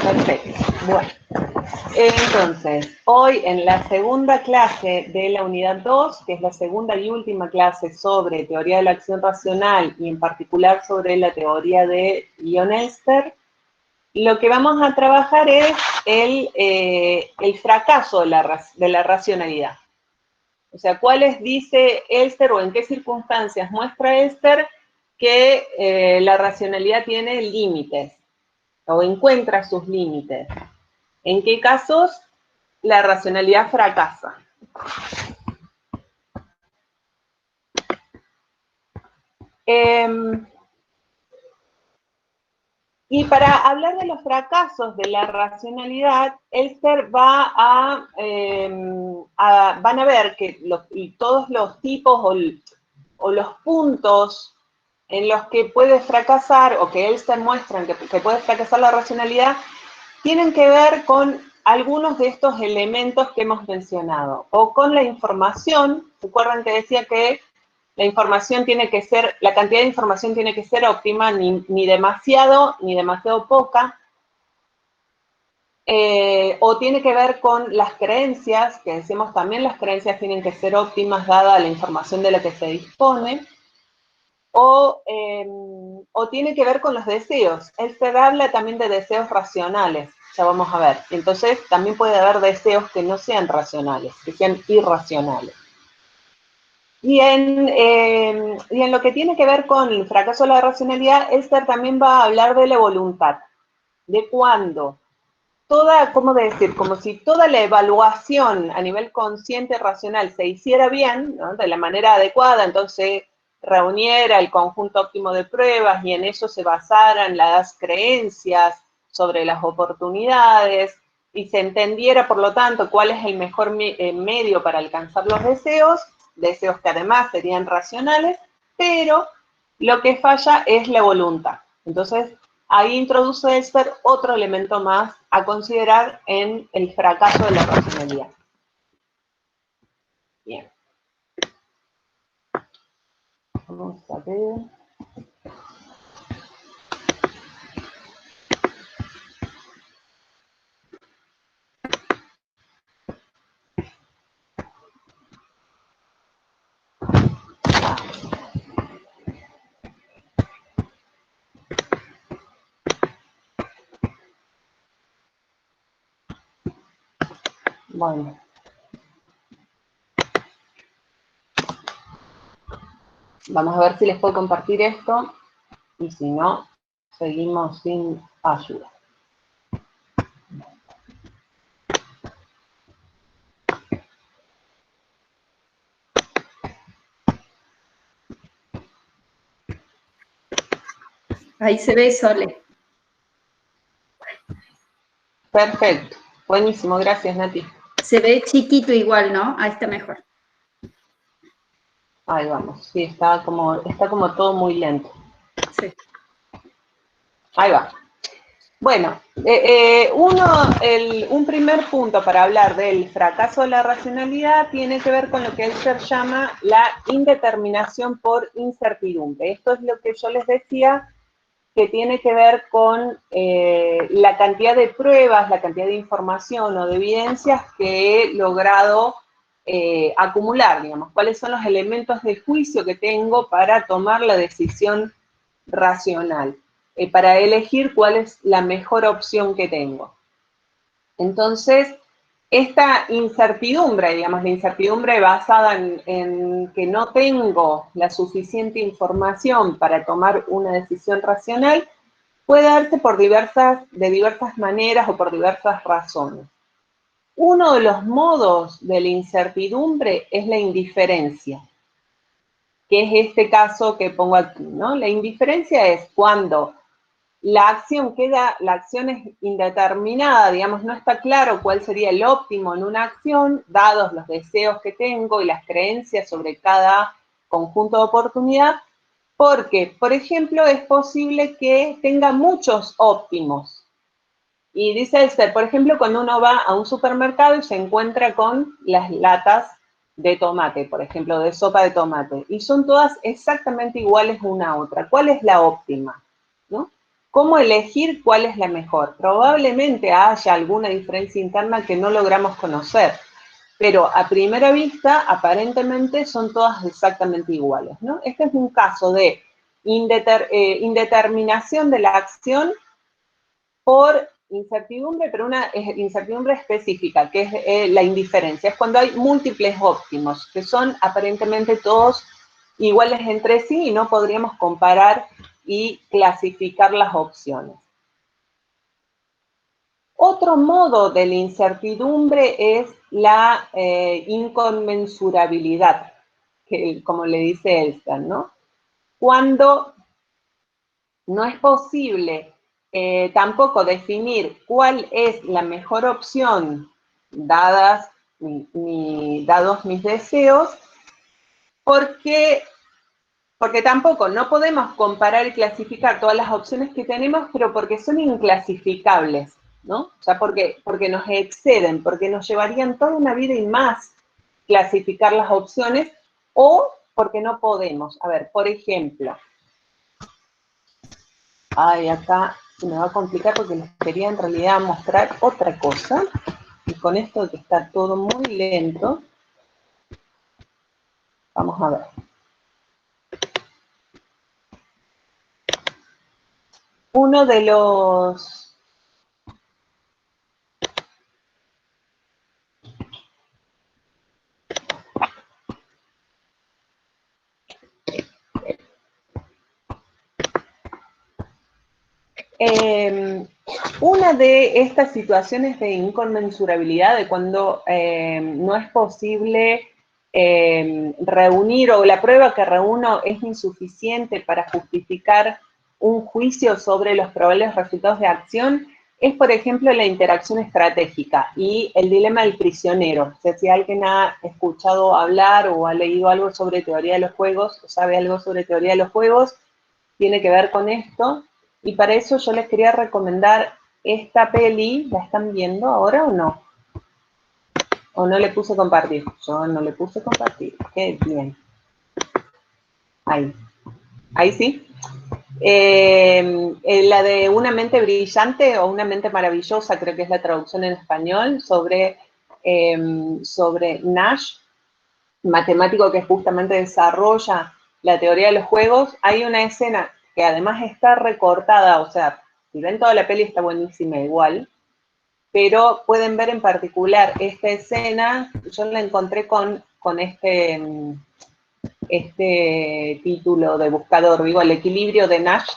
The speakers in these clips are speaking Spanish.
Perfecto. Bueno, entonces, hoy en la segunda clase de la unidad 2, que es la segunda y última clase sobre teoría de la acción racional y en particular sobre la teoría de Ion-Elster, lo que vamos a trabajar es el fracaso de la racionalidad. O sea, ¿cuáles dice Elster o en qué circunstancias muestra Elster que la racionalidad tiene límites o encuentra sus límites? ¿En qué casos la racionalidad fracasa? Y para hablar de los fracasos de la racionalidad, Elster van a ver que todos los tipos o los puntos en los que puede fracasar, o que Elster muestra que puede fracasar la racionalidad, tienen que ver con algunos de estos elementos que hemos mencionado, o con la información. Recuerdan que decía que la información tiene que ser, la cantidad de información tiene que ser óptima, ni demasiado poca, o tiene que ver con las creencias, que decimos también las creencias tienen que ser óptimas dada la información de la que se dispone, o tiene que ver con los deseos. Elster habla también de deseos racionales, ya vamos a ver. Entonces, también puede haber deseos que no sean racionales, que sean irracionales. Y en lo que tiene que ver con el fracaso de la racionalidad, Elster también va a hablar de la voluntad, de cuándo ¿cómo decir? Como si toda la evaluación a nivel consciente racional se hiciera bien, ¿no? De la manera adecuada, entonces reuniera el conjunto óptimo de pruebas y en eso se basaran las creencias sobre las oportunidades y se entendiera, por lo tanto, cuál es el mejor medio para alcanzar los deseos que además serían racionales, pero lo que falla es la voluntad. Entonces, ahí introduce Elster otro elemento más a considerar en el fracaso de la racionalidad. Bien. Vamos a ver. Bueno. Vamos a ver si les puedo compartir esto y si no, seguimos sin ayuda. Ahí se ve, Sole. Perfecto. Buenísimo, gracias, Nati. Se ve chiquito igual, ¿no? Ahí está mejor. Ahí vamos. Sí, está como todo muy lento. Sí. Ahí va. Bueno, un primer punto para hablar del fracaso de la racionalidad tiene que ver con lo que Elster llama la indeterminación por incertidumbre. Esto es lo que yo les decía, que tiene que ver con la cantidad de pruebas, la cantidad de información o de evidencias que he logrado acumular, digamos, cuáles son los elementos de juicio que tengo para tomar la decisión racional, para elegir cuál es la mejor opción que tengo. Entonces, esta incertidumbre, digamos, la incertidumbre basada en que no tengo la suficiente información para tomar una decisión racional, puede darse de diversas maneras o por diversas razones. Uno de los modos de la incertidumbre es la indiferencia, que es este caso que pongo aquí, ¿no? La indiferencia es cuando la acción es indeterminada, digamos, no está claro cuál sería el óptimo en una acción, dados los deseos que tengo y las creencias sobre cada conjunto de oportunidad, porque, por ejemplo, es posible que tenga muchos óptimos. Y dice Elster, por ejemplo, cuando uno va a un supermercado y se encuentra con las latas de tomate, por ejemplo, de sopa de tomate, y son todas exactamente iguales una a otra. ¿Cuál es la óptima? ¿No? ¿Cómo elegir cuál es la mejor? Probablemente haya alguna diferencia interna que no logramos conocer, pero a primera vista, aparentemente, son todas exactamente iguales, ¿no? Este es un caso de indeterminación de la acción por incertidumbre, pero una incertidumbre específica, que es la indiferencia. Es cuando hay múltiples óptimos, que son aparentemente todos iguales entre sí y no podríamos comparar y clasificar las opciones. Otro modo de la incertidumbre es la inconmensurabilidad, que, como le dice Elster, ¿no? Cuando no es posible tampoco definir cuál es la mejor opción dados mis deseos, porque tampoco no podemos comparar y clasificar todas las opciones que tenemos, pero porque son inclasificables, ¿no? O sea, porque nos exceden, porque nos llevarían toda una vida y más clasificar las opciones, o porque no podemos. A ver, por ejemplo, acá se me va a complicar porque les quería en realidad mostrar otra cosa, y con esto que está todo muy lento, vamos a ver. Uno de los una de estas situaciones de inconmensurabilidad, de cuando no es posible reunir, o la prueba que reúno es insuficiente para justificar un juicio sobre los probables resultados de acción, es, por ejemplo, la interacción estratégica y el dilema del prisionero. O sea, si alguien ha escuchado hablar o ha leído algo sobre teoría de los juegos, o sabe algo sobre teoría de los juegos, tiene que ver con esto. Y para eso yo les quería recomendar esta peli. ¿La están viendo ahora o no? ¿O no le puse compartir? Yo no le puse compartir. Qué bien. Ahí. Ahí sí. La de Una mente brillante o Una mente maravillosa, creo que es la traducción en español, sobre Nash, matemático que justamente desarrolla la teoría de los juegos. Hay una escena que además está recortada, o sea, si ven toda la peli está buenísima igual, pero pueden ver en particular esta escena. Yo la encontré con este título de buscador, digo, El equilibrio de Nash,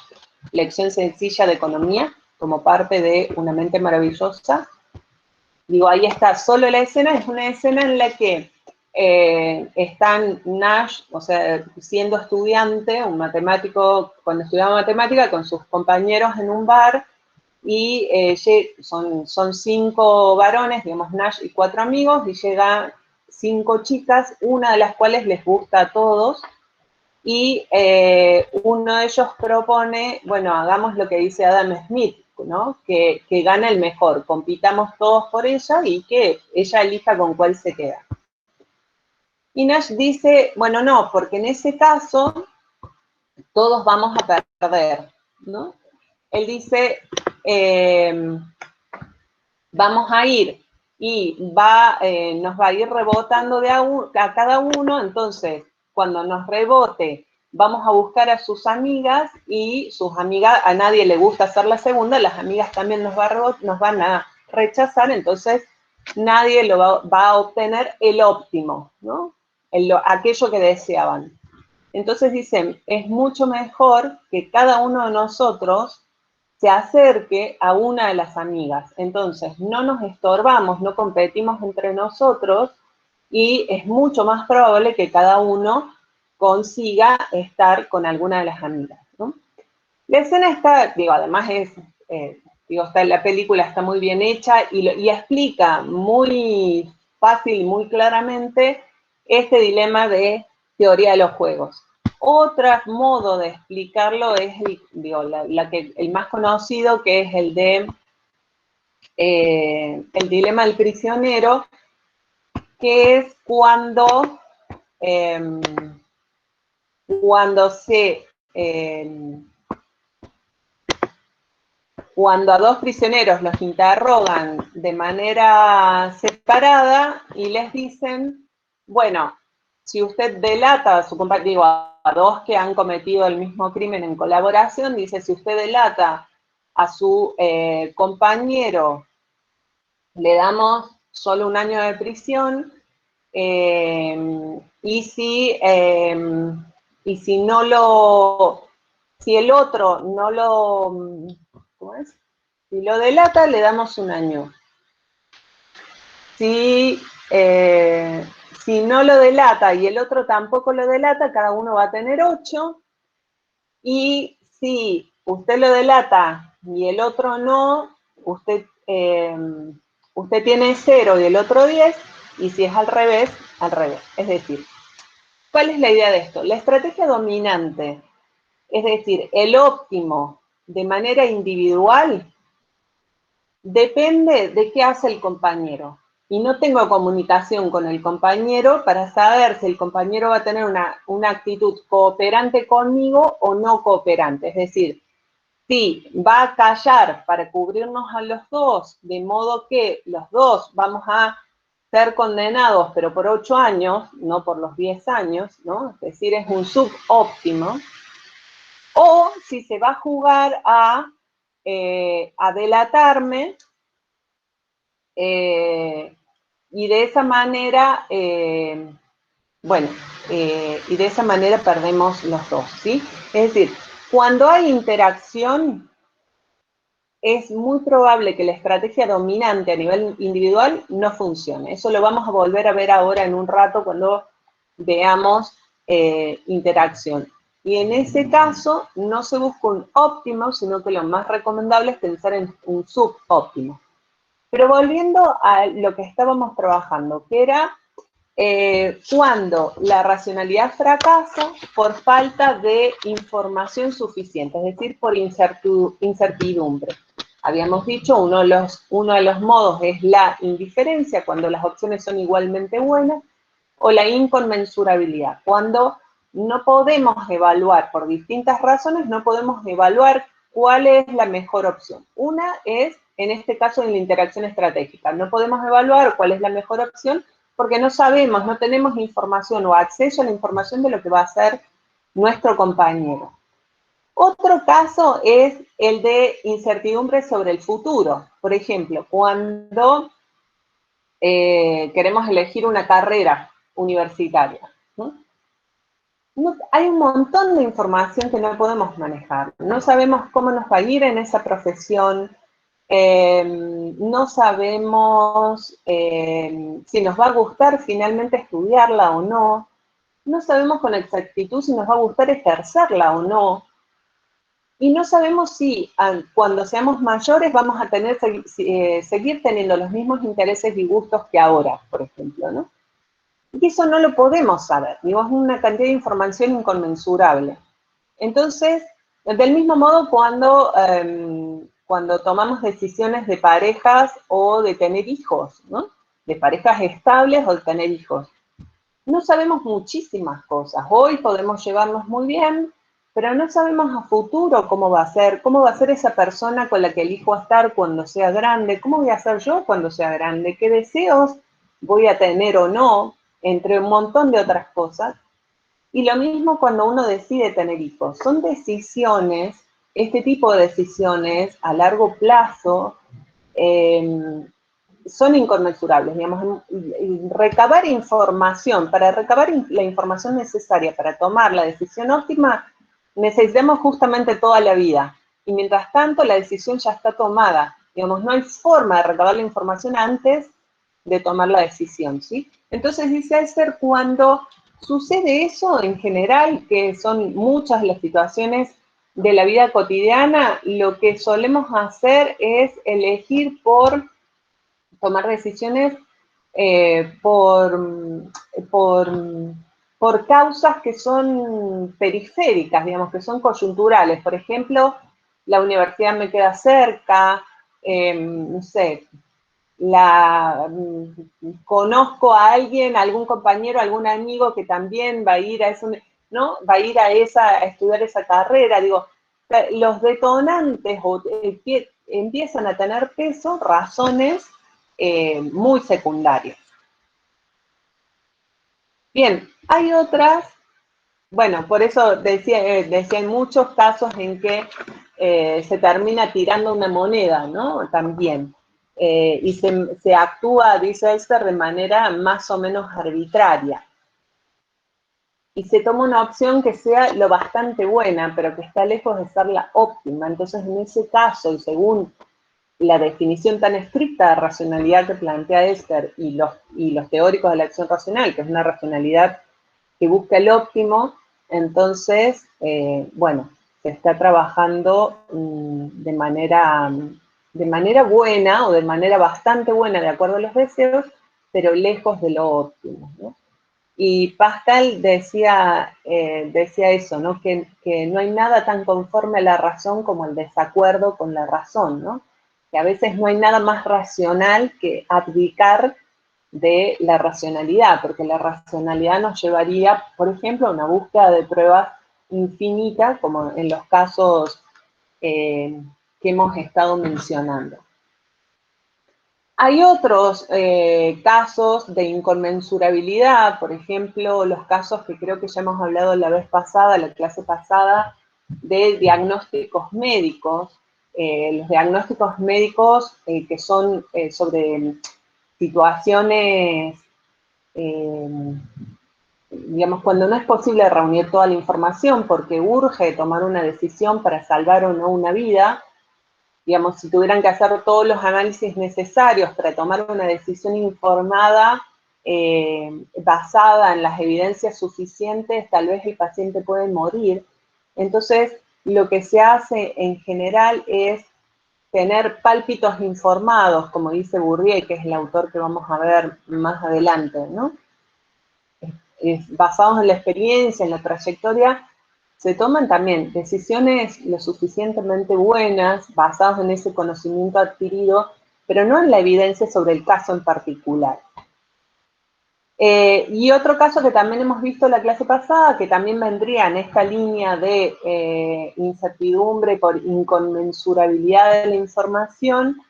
lección sencilla de economía, como parte de Una mente maravillosa. Digo, ahí está solo la escena, es una escena en la que están Nash, o sea, siendo estudiante, un matemático, cuando estudiaba matemática, con sus compañeros en un bar, y son 5 varones, digamos, Nash y 4 amigos, y llegan 5 chicas, una de las cuales les gusta a todos, y uno de ellos propone, bueno, hagamos lo que dice Adam Smith, ¿no? Que gana el mejor, compitamos todos por ella y que ella elija con cuál se queda. Y Nash dice, bueno, no, porque en ese caso todos vamos a perder, ¿no? Él dice, vamos a ir y nos va a ir rebotando a cada uno, entonces cuando nos rebote vamos a buscar a sus amigas, y sus amigas, a nadie le gusta ser la segunda, las amigas también nos van a rechazar, entonces nadie va a obtener el óptimo, ¿no? Aquello que deseaban. Entonces dicen, es mucho mejor que cada uno de nosotros se acerque a una de las amigas. Entonces, no nos estorbamos, no competimos entre nosotros, y es mucho más probable que cada uno consiga estar con alguna de las amigas, ¿no? La escena está, digo, además la película está muy bien hecha y explica muy fácil y muy claramente este dilema de teoría de los juegos. Otro modo de explicarlo es el más conocido, que es el de el dilema del prisionero, que es cuando se cuando a dos prisioneros los interrogan de manera separada y les dicen, bueno, si usted delata a su compañero, digo, a dos que han cometido el mismo crimen en colaboración, dice, si usted delata a su compañero, le damos solo 1 año de prisión, y si no lo, si el otro no lo, ¿cómo es? Si lo delata, le damos 1 año. Si no lo delata y el otro tampoco lo delata, cada uno va a tener 8. Y si usted lo delata y el otro no, usted tiene 0 y el otro 10, y si es al revés, al revés. Es decir, ¿cuál es la idea de esto? La estrategia dominante, es decir, el óptimo de manera individual, depende de qué hace el compañero. Y no tengo comunicación con el compañero para saber si el compañero va a tener una actitud cooperante conmigo o no cooperante. Es decir, si va a callar para cubrirnos a los dos, de modo que los dos vamos a ser condenados, pero por 8 años, no por los 10 años, ¿no? Es decir, es un subóptimo. O si se va a jugar a delatarme, y de esa manera, y de esa manera perdemos los dos, ¿sí? Es decir, cuando hay interacción, es muy probable que la estrategia dominante a nivel individual no funcione. Eso lo vamos a volver a ver ahora en un rato cuando veamos interacción. Y en ese caso no se busca un óptimo, sino que lo más recomendable es pensar en un subóptimo. Pero volviendo a lo que estábamos trabajando, que era cuando la racionalidad fracasa por falta de información suficiente, es decir, por incertidumbre. Habíamos dicho, uno de los modos es la indiferencia, cuando las opciones son igualmente buenas, o la inconmensurabilidad, cuando no podemos evaluar, por distintas razones, no podemos evaluar cuál es la mejor opción. Una es, en este caso, en la interacción estratégica. No podemos evaluar cuál es la mejor opción porque no sabemos, no tenemos información o acceso a la información de lo que va a hacer nuestro compañero. Otro caso es el de incertidumbre sobre el futuro. Por ejemplo, cuando queremos elegir una carrera universitaria, ¿no? Hay un montón de información que no podemos manejar. No sabemos cómo nos va a ir en esa profesión, no sabemos si nos va a gustar finalmente estudiarla o no, no sabemos con exactitud si nos va a gustar ejercerla o no, y no sabemos si cuando seamos mayores vamos a tener, seguir teniendo los mismos intereses y gustos que ahora, por ejemplo, ¿no? Y eso no lo podemos saber, digo, es una cantidad de información inconmensurable. Entonces, del mismo modo cuando tomamos decisiones de parejas o de tener hijos, ¿no? De parejas estables o de tener hijos. No sabemos muchísimas cosas. Hoy podemos llevarnos muy bien, pero no sabemos a futuro cómo va a ser esa persona con la que elijo estar cuando sea grande, cómo voy a ser yo cuando sea grande, qué deseos voy a tener o no, entre un montón de otras cosas. Y lo mismo cuando uno decide tener hijos. Son decisiones, este tipo de decisiones a largo plazo, son inconmensurables, digamos. Recabar información, para recabar la información necesaria para tomar la decisión óptima, necesitamos justamente toda la vida. Y mientras tanto, la decisión ya está tomada. Digamos, no hay forma de recabar la información antes de tomar la decisión, ¿sí? Entonces, dice Esser, cuando sucede eso en general, que son muchas las situaciones de la vida cotidiana, lo que solemos hacer es elegir por tomar decisiones por causas que son periféricas, digamos, que son coyunturales. Por ejemplo, la universidad me queda cerca, no sé, conozco a alguien, algún compañero, algún amigo que también va a ir a eso, ¿no? Va a ir a estudiar esa carrera. Digo, los detonantes empiezan a tener peso razones muy secundarias. Bien, hay otras, bueno, por eso decía en muchos casos en que se termina tirando una moneda, ¿no? También. Y se actúa, dice Esther, de manera más o menos arbitraria. Y se toma una opción que sea lo bastante buena, pero que está lejos de ser la óptima. Entonces, en ese caso, y según la definición tan estricta de racionalidad que plantea Esther y los teóricos de la acción racional, que es una racionalidad que busca el óptimo, entonces, bueno, se está trabajando de manera buena o de manera bastante buena, de acuerdo a los deseos, pero lejos de lo óptimo, ¿no? Y Pascal decía eso, ¿no? Que no hay nada tan conforme a la razón como el desacuerdo con la razón, ¿no? Que a veces no hay nada más racional que abdicar de la racionalidad, porque la racionalidad nos llevaría, por ejemplo, a una búsqueda de pruebas infinitas, como en los casos que hemos estado mencionando. Hay otros casos de inconmensurabilidad, por ejemplo, los casos que creo que ya hemos hablado la vez pasada, la clase pasada, de diagnósticos médicos. Los diagnósticos médicos que son sobre situaciones, digamos, cuando no es posible reunir toda la información porque urge tomar una decisión para salvar o no una vida. Digamos, si tuvieran que hacer todos los análisis necesarios para tomar una decisión informada, basada en las evidencias suficientes, tal vez el paciente puede morir. Entonces, lo que se hace en general es tener pálpitos informados, como dice Bourdieu, que es el autor que vamos a ver más adelante, ¿no? Basados en la experiencia, en la trayectoria, se toman también decisiones lo suficientemente buenas, basadas en ese conocimiento adquirido, pero no en la evidencia sobre el caso en particular. Y otro caso que también hemos visto en la clase pasada, que también vendría en esta línea de incertidumbre por inconmensurabilidad de la información,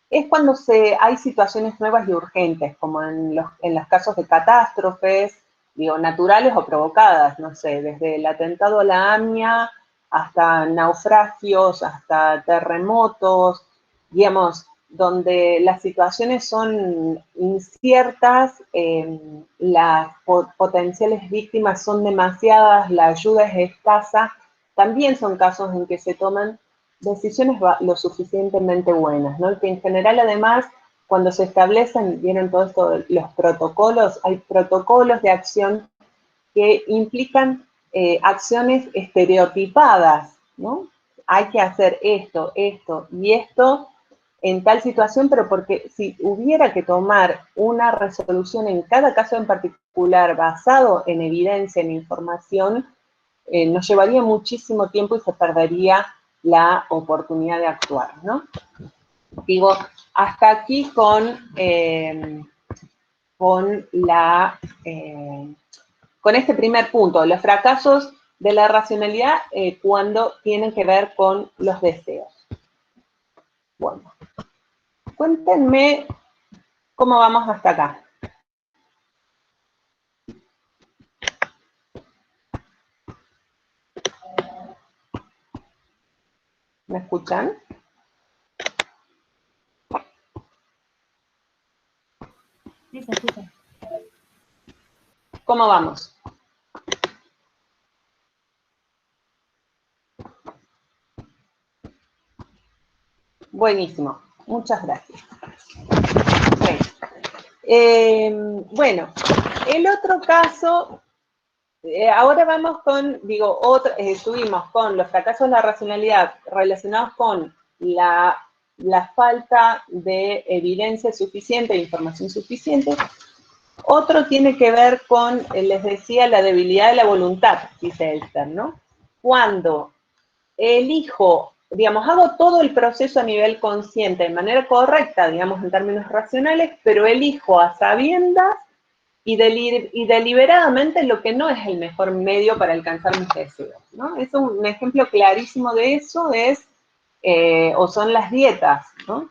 es cuando hay situaciones nuevas y urgentes, como en los casos de catástrofes, digo, naturales o provocadas, no sé, desde el atentado a la AMIA hasta naufragios, hasta terremotos, digamos, donde las situaciones son inciertas, las potenciales víctimas son demasiadas, la ayuda es escasa, también son casos en que se toman decisiones lo suficientemente buenas, ¿no? Que en general, además, cuando se establecen, vienen todos los protocolos, hay protocolos de acción que implican acciones estereotipadas, ¿no? Hay que hacer esto, esto y esto en tal situación, pero porque si hubiera que tomar una resolución en cada caso en particular basado en evidencia, en información, nos llevaría muchísimo tiempo y se perdería la oportunidad de actuar, ¿no? Digo, hasta aquí con este primer punto, los fracasos de la racionalidad cuando tienen que ver con los deseos. Bueno, cuéntenme cómo vamos hasta acá. ¿Me escuchan? Sí, se escucha. ¿Cómo vamos? Buenísimo, muchas gracias. Bueno, el otro caso, ahora vamos con, digo, estuvimos con los fracasos de la racionalidad relacionados con la falta de evidencia suficiente, de información suficiente. Otro tiene que ver con, les decía, la debilidad de la voluntad, dice Esther, ¿no? Cuando elijo, digamos, hago todo el proceso a nivel consciente, de manera correcta, digamos, en términos racionales, pero elijo a sabiendas y deliberadamente lo que no es el mejor medio para alcanzar mis deseos, ¿no? Es un ejemplo clarísimo de eso, es o son las dietas, ¿no?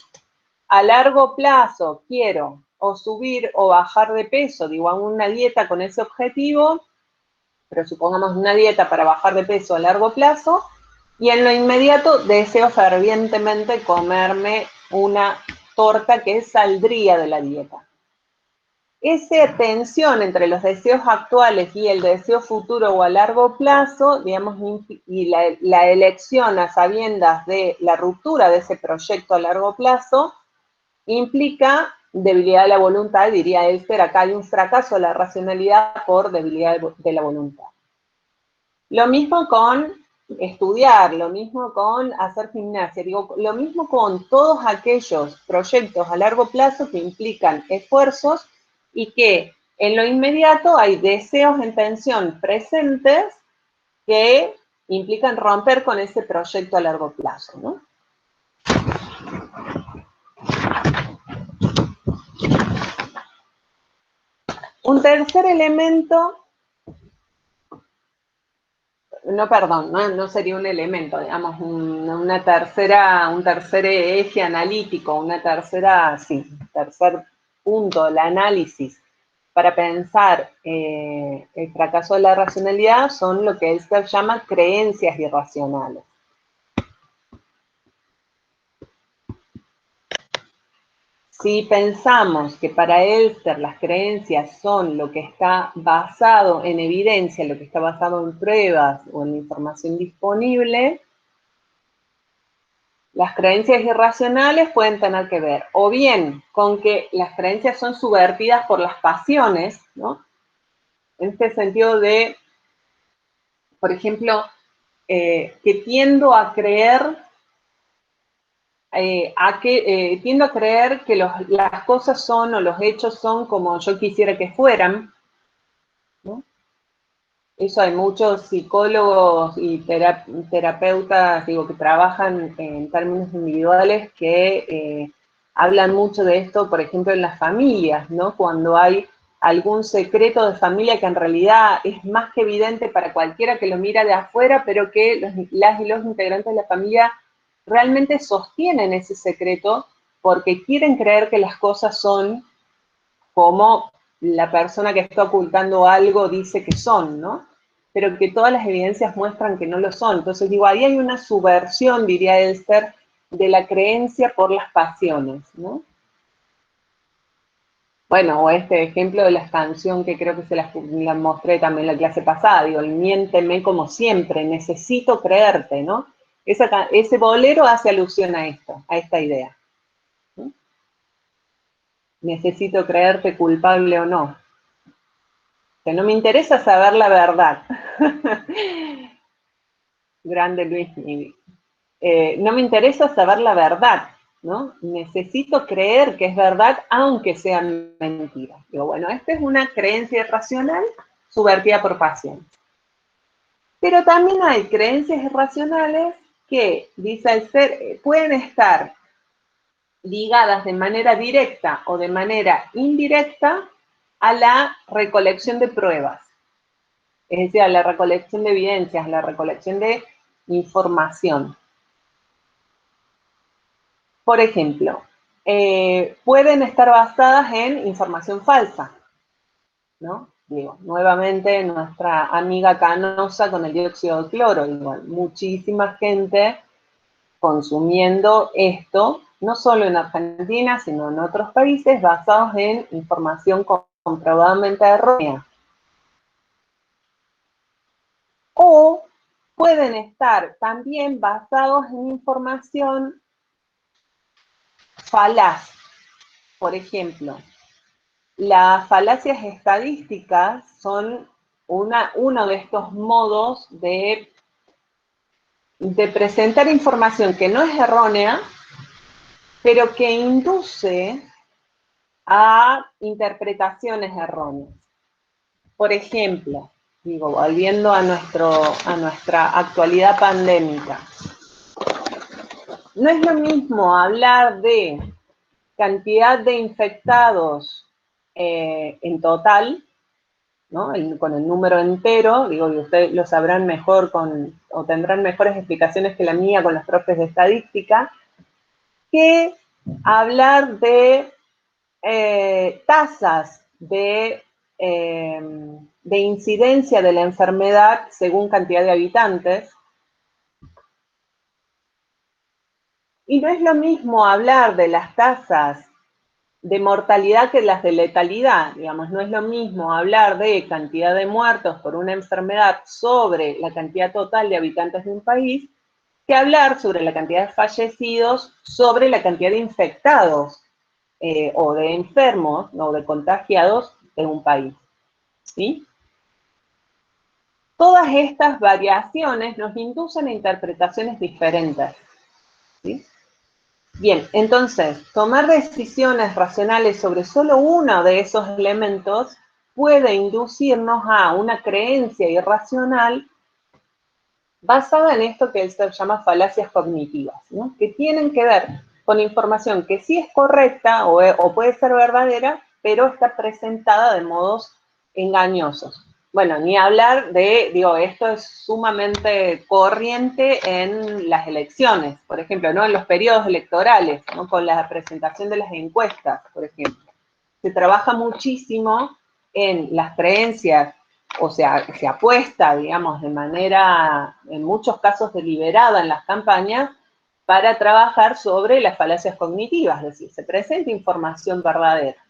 A largo plazo quiero o subir o bajar de peso, digo, hago una dieta con ese objetivo, pero supongamos una dieta para bajar de peso a largo plazo, y en lo inmediato deseo fervientemente comerme una torta que saldría de la dieta. Esa tensión entre los deseos actuales y el deseo futuro o a largo plazo, digamos, y la elección a sabiendas de la ruptura de ese proyecto a largo plazo, implica debilidad de la voluntad, diría Elster, acá hay un fracaso de la racionalidad por debilidad de la voluntad. Lo mismo con estudiar, lo mismo con hacer gimnasia, digo, lo mismo con todos aquellos proyectos a largo plazo que implican esfuerzos y que en lo inmediato hay deseos en tensión presentes que implican romper con ese proyecto a largo plazo, ¿no? Un tercer elemento, no sería un elemento, digamos, un tercer eje analítico, tercer punto del análisis para pensar el fracaso de la racionalidad son lo que Elster llama creencias irracionales. Si pensamos que para Elster las creencias son lo que está basado en evidencia, lo que está basado en pruebas o en información disponible, las creencias irracionales pueden tener que ver o bien con que las creencias son subvertidas por las pasiones, ¿no? En este sentido de, por ejemplo, que tiendo a creer que las cosas son o los hechos son como yo quisiera que fueran, ¿no? Eso hay muchos psicólogos y terapeutas, digo, que trabajan en términos individuales que hablan mucho de esto, por ejemplo, en las familias, ¿no? Cuando hay algún secreto de familia que en realidad es más que evidente para cualquiera que lo mira de afuera, pero que las y los integrantes de la familia realmente sostienen ese secreto porque quieren creer que las cosas son como la persona que está ocultando algo dice que son, ¿no? Pero que todas las evidencias muestran que no lo son. Entonces, digo, ahí hay una subversión, diría Elster, de la creencia por las pasiones, ¿no? Bueno, o este ejemplo de la canción que creo que se la mostré también en la clase pasada, digo, el miénteme como siempre, necesito creerte, ¿no? Ese bolero hace alusión a esto, a esta idea. ¿Sí? Necesito creerte culpable o no. Que no me interesa saber la verdad. Grande Luis Miguel. No me interesa saber la verdad, ¿no? Necesito creer que es verdad, aunque sea mentira. Digo, bueno, esta es una creencia irracional subvertida por pasión. Pero también hay creencias irracionales que, dice el ser, pueden estar ligadas de manera directa o de manera indirecta a la recolección de pruebas. Es decir, a la recolección de evidencias, a la recolección de información. Por ejemplo, pueden estar basadas en información falsa, ¿no? Digo, nuevamente nuestra amiga Canosa con el dióxido de cloro, igual, muchísima gente consumiendo esto, no solo en Argentina, sino en otros países, basados en información comprobadamente errónea. O pueden estar también basados en información falaz. Por ejemplo, las falacias estadísticas son uno de estos modos de presentar información que no es errónea, pero que induce a interpretaciones erróneas. Por ejemplo, digo, volviendo a nuestra actualidad pandémica, no es lo mismo hablar de cantidad de infectados en total, ¿no? Con el número entero, digo, y ustedes lo sabrán mejor o tendrán mejores explicaciones que la mía con los profes de estadística, que hablar de tasas de incidencia de la enfermedad según cantidad de habitantes. Y no es lo mismo hablar de las tasas de mortalidad que las de letalidad, digamos, no es lo mismo hablar de cantidad de muertos por una enfermedad sobre la cantidad total de habitantes de un país, que hablar sobre la cantidad de fallecidos sobre la cantidad de infectados o de enfermos, o de contagiados de un país, ¿sí? Todas estas variaciones nos inducen a interpretaciones diferentes, ¿sí? Bien, entonces, tomar decisiones racionales sobre solo uno de esos elementos puede inducirnos a una creencia irracional basada en esto que se llama falacias cognitivas, ¿no? Que tienen que ver con información que sí es correcta o puede ser verdadera, pero está presentada de modos engañosos. Bueno, ni hablar de, digo, esto es sumamente corriente en las elecciones, por ejemplo, ¿no? En los periodos electorales, ¿no? Con la presentación de las encuestas, por ejemplo. Se trabaja muchísimo en las creencias, o sea, se apuesta, digamos, de manera, en muchos casos deliberada en las campañas, para trabajar sobre las falacias cognitivas, es decir, se presenta información verdadera,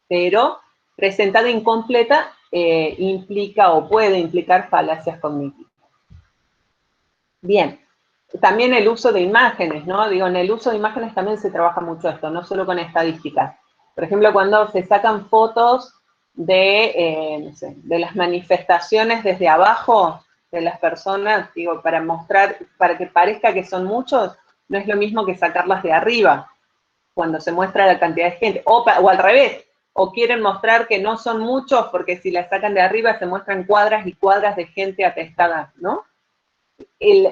pero presentada incompleta implica o puede implicar falacias cognitivas. Bien, también el uso de imágenes, ¿no? Digo, en el uso de imágenes también se trabaja mucho esto, no solo con estadísticas. Por ejemplo, cuando se sacan fotos de, no sé, de las manifestaciones desde abajo de las personas, digo, para mostrar, para que parezca que son muchos, no es lo mismo que sacarlas de arriba, cuando se muestra la cantidad de gente, o al revés, o quieren mostrar que no son muchos porque si las sacan de arriba se muestran cuadras y cuadras de gente atestada, ¿no?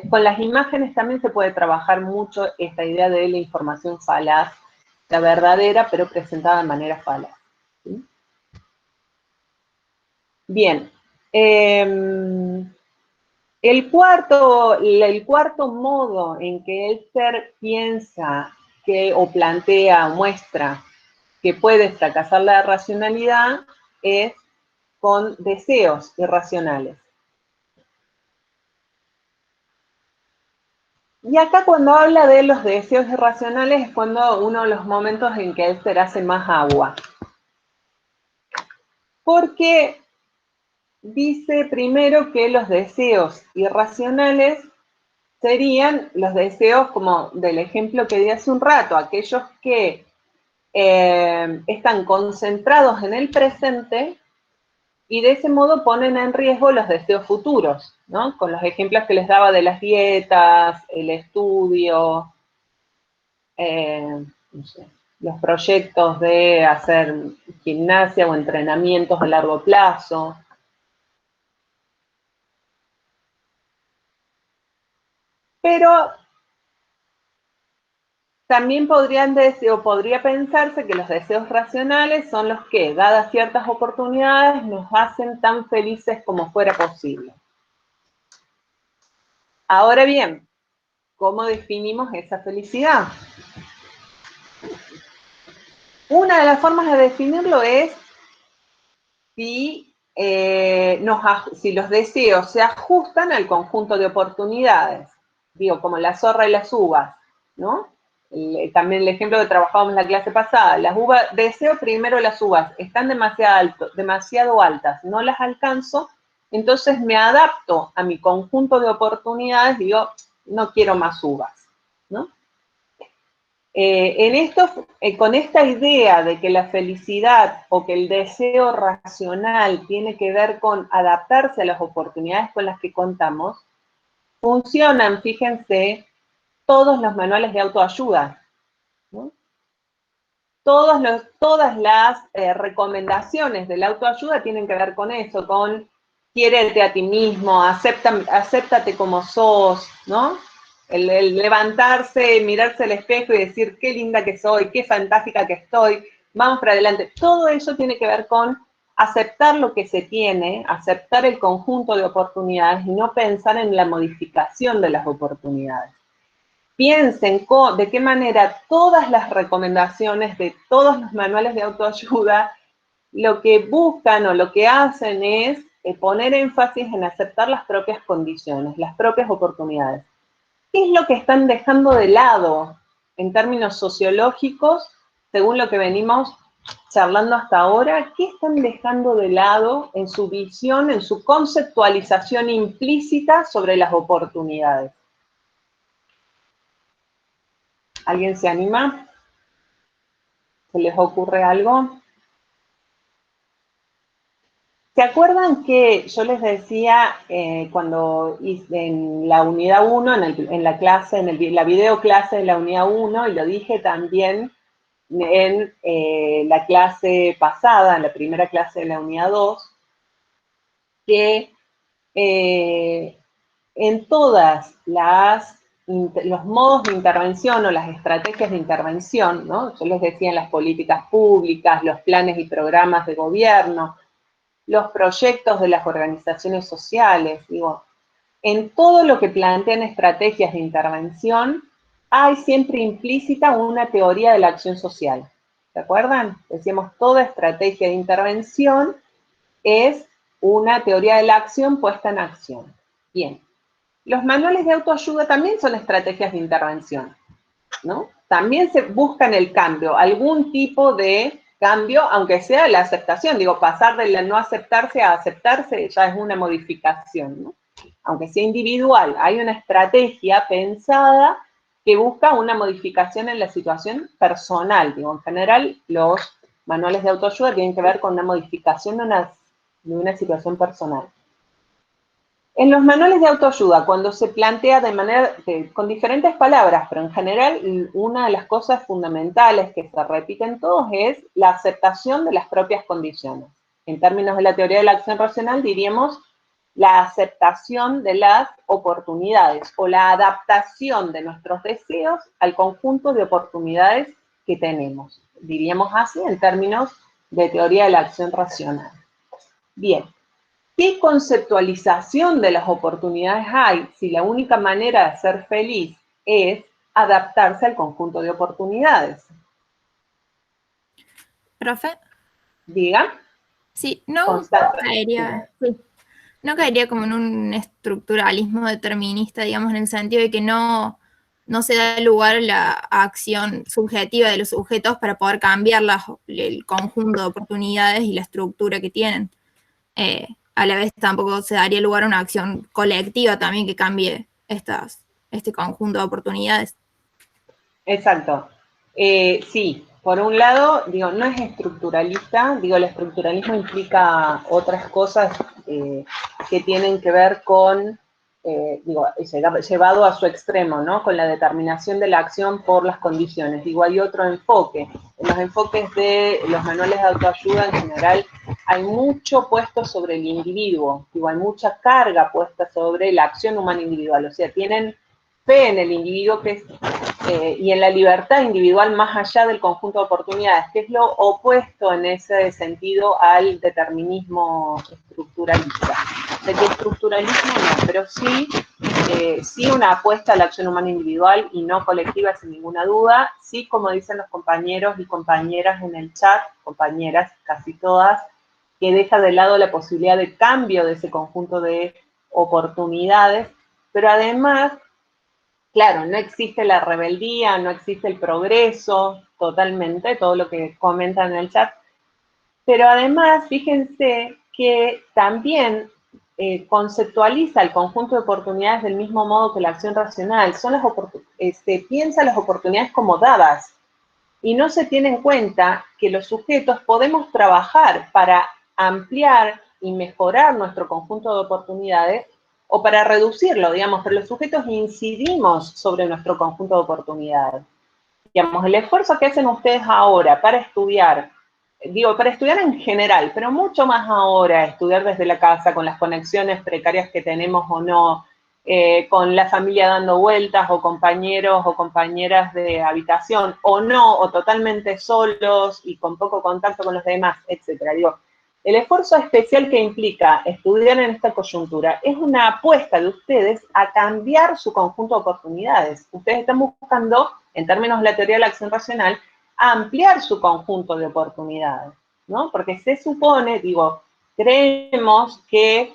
Con las imágenes también se puede trabajar mucho esta idea de la información falaz, la verdadera, pero presentada de manera falaz, ¿sí? Bien. El cuarto modo en que el ser piensa o plantea, muestra que puede fracasar la racionalidad es con deseos irracionales. Y acá cuando habla de los deseos irracionales es cuando uno de los momentos en que el ser hace más agua. Porque dice primero que los deseos irracionales serían los deseos como del ejemplo que di hace un rato, aquellos que están concentrados en el presente y de ese modo ponen en riesgo los deseos futuros, ¿no? Con los ejemplos que les daba de las dietas, el estudio, no sé, los proyectos de hacer gimnasia o entrenamientos a largo plazo. Pero también podría pensarse que los deseos racionales son los que, dadas ciertas oportunidades, nos hacen tan felices como fuera posible. Ahora bien, ¿cómo definimos esa felicidad? Una de las formas de definirlo es si los deseos se ajustan al conjunto de oportunidades. Digo, como la zorra y las uvas, ¿no? También el ejemplo que trabajábamos en la clase pasada. Las uvas, deseo primero las uvas, están demasiado altas, no las alcanzo, entonces me adapto a mi conjunto de oportunidades, digo, no quiero más uvas, ¿no? Con esta idea de que la felicidad o que el deseo racional tiene que ver con adaptarse a las oportunidades con las que contamos, funcionan, fíjense, todos los manuales de autoayuda, ¿no? Todas las recomendaciones de la autoayuda tienen que ver con eso, con quiérete a ti mismo, acéptate como sos, ¿no? El levantarse, mirarse al espejo y decir qué linda que soy, qué fantástica que estoy, vamos para adelante. Todo eso tiene que ver con aceptar lo que se tiene, aceptar el conjunto de oportunidades y no pensar en la modificación de las oportunidades. Piensen de qué manera todas las recomendaciones de todos los manuales de autoayuda lo que buscan o lo que hacen es poner énfasis en aceptar las propias condiciones, las propias oportunidades. ¿Qué es lo que están dejando de lado en términos sociológicos, según lo que venimos charlando hasta ahora? ¿Qué están dejando de lado en su visión, en su conceptualización implícita sobre las oportunidades? ¿Alguien se anima? ¿Se les ocurre algo? ¿Se acuerdan que yo les decía cuando hice en la unidad 1, en la clase, la videoclase de la unidad 1, y lo dije también en la clase pasada, en la primera clase de la unidad 2, que en todas los modos de intervención o las estrategias de intervención, ¿no? Yo les decía en las políticas públicas, los planes y programas de gobierno, los proyectos de las organizaciones sociales, digo, en todo lo que plantean estrategias de intervención, hay siempre implícita una teoría de la acción social. ¿Se acuerdan? Decíamos, toda estrategia de intervención es una teoría de la acción puesta en acción. Bien. Los manuales de autoayuda también son estrategias de intervención, ¿no? También se buscan el cambio, algún tipo de cambio, aunque sea la aceptación. Digo, pasar de la no aceptarse a aceptarse ya es una modificación, ¿no? Aunque sea individual, hay una estrategia pensada que busca una modificación en la situación personal. Digo, en general, los manuales de autoayuda tienen que ver con una modificación de una situación personal. En los manuales de autoayuda, cuando se plantea con diferentes palabras, pero en general una de las cosas fundamentales que se repiten todos es la aceptación de las propias condiciones. En términos de la teoría de la acción racional diríamos la aceptación de las oportunidades o la adaptación de nuestros deseos al conjunto de oportunidades que tenemos. Diríamos así en términos de teoría de la acción racional. Bien. ¿Qué conceptualización de las oportunidades hay si la única manera de ser feliz es adaptarse al conjunto de oportunidades? ¿Profe? Diga. Sí, no caería como en un estructuralismo determinista, digamos, en el sentido de que no se da lugar a la acción subjetiva de los sujetos para poder cambiar el conjunto de oportunidades y la estructura que tienen. A la vez tampoco se daría lugar a una acción colectiva también que cambie este conjunto de oportunidades. Exacto. Sí, por un lado, digo, no es estructuralista, digo, el estructuralismo implica otras cosas que tienen que ver con, llevado a su extremo, ¿no? Con la determinación de la acción por las condiciones. Digo, hay otro enfoque. En los enfoques de los manuales de autoayuda en general hay mucho puesto sobre el individuo, digo, hay mucha carga puesta sobre la acción humana individual, o sea, tienen fe en el individuo y en la libertad individual más allá del conjunto de oportunidades, que es lo opuesto en ese sentido al determinismo estructuralista. De que estructuralismo no, pero sí una apuesta a la acción humana individual y no colectiva sin ninguna duda, sí, como dicen los compañeros y compañeras en el chat, compañeras casi todas, que deja de lado la posibilidad de cambio de ese conjunto de oportunidades, pero además, claro, no existe la rebeldía, no existe el progreso, totalmente, todo lo que comentan en el chat, pero además, fíjense que también conceptualiza el conjunto de oportunidades del mismo modo que la acción racional. Piensa las oportunidades como dadas y no se tiene en cuenta que los sujetos podemos trabajar para ampliar y mejorar nuestro conjunto de oportunidades o para reducirlo, digamos, pero los sujetos incidimos sobre nuestro conjunto de oportunidades. Digamos, el esfuerzo que hacen ustedes ahora para estudiar, para estudiar en general, pero mucho más ahora, estudiar desde la casa, con las conexiones precarias que tenemos o no, con la familia dando vueltas, o compañeros o compañeras de habitación, o no, o totalmente solos y con poco contacto con los demás, etcétera. El esfuerzo especial que implica estudiar en esta coyuntura es una apuesta de ustedes a cambiar su conjunto de oportunidades. Ustedes están buscando, en términos de la teoría de la acción racional, ampliar su conjunto de oportunidades, ¿no? Porque se supone, digo, creemos que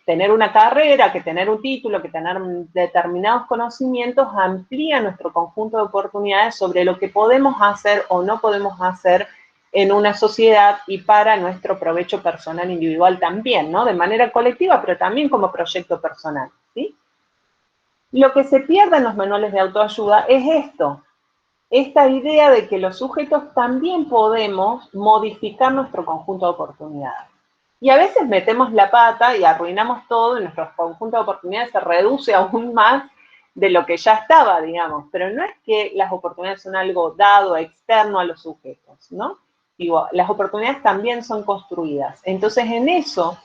tener una carrera, que tener un título, que tener determinados conocimientos amplía nuestro conjunto de oportunidades sobre lo que podemos hacer o no podemos hacer en una sociedad y para nuestro provecho personal individual también, ¿no? De manera colectiva, pero también como proyecto personal, ¿sí? Lo que se pierde en los manuales de autoayuda es esto, esta idea de que los sujetos también podemos modificar nuestro conjunto de oportunidades. Y a veces metemos la pata y arruinamos todo y nuestro conjunto de oportunidades se reduce aún más de lo que ya estaba, digamos. Pero no es que las oportunidades son algo dado, externo a los sujetos, ¿no? Digo, las oportunidades también son construidas. Entonces, en eso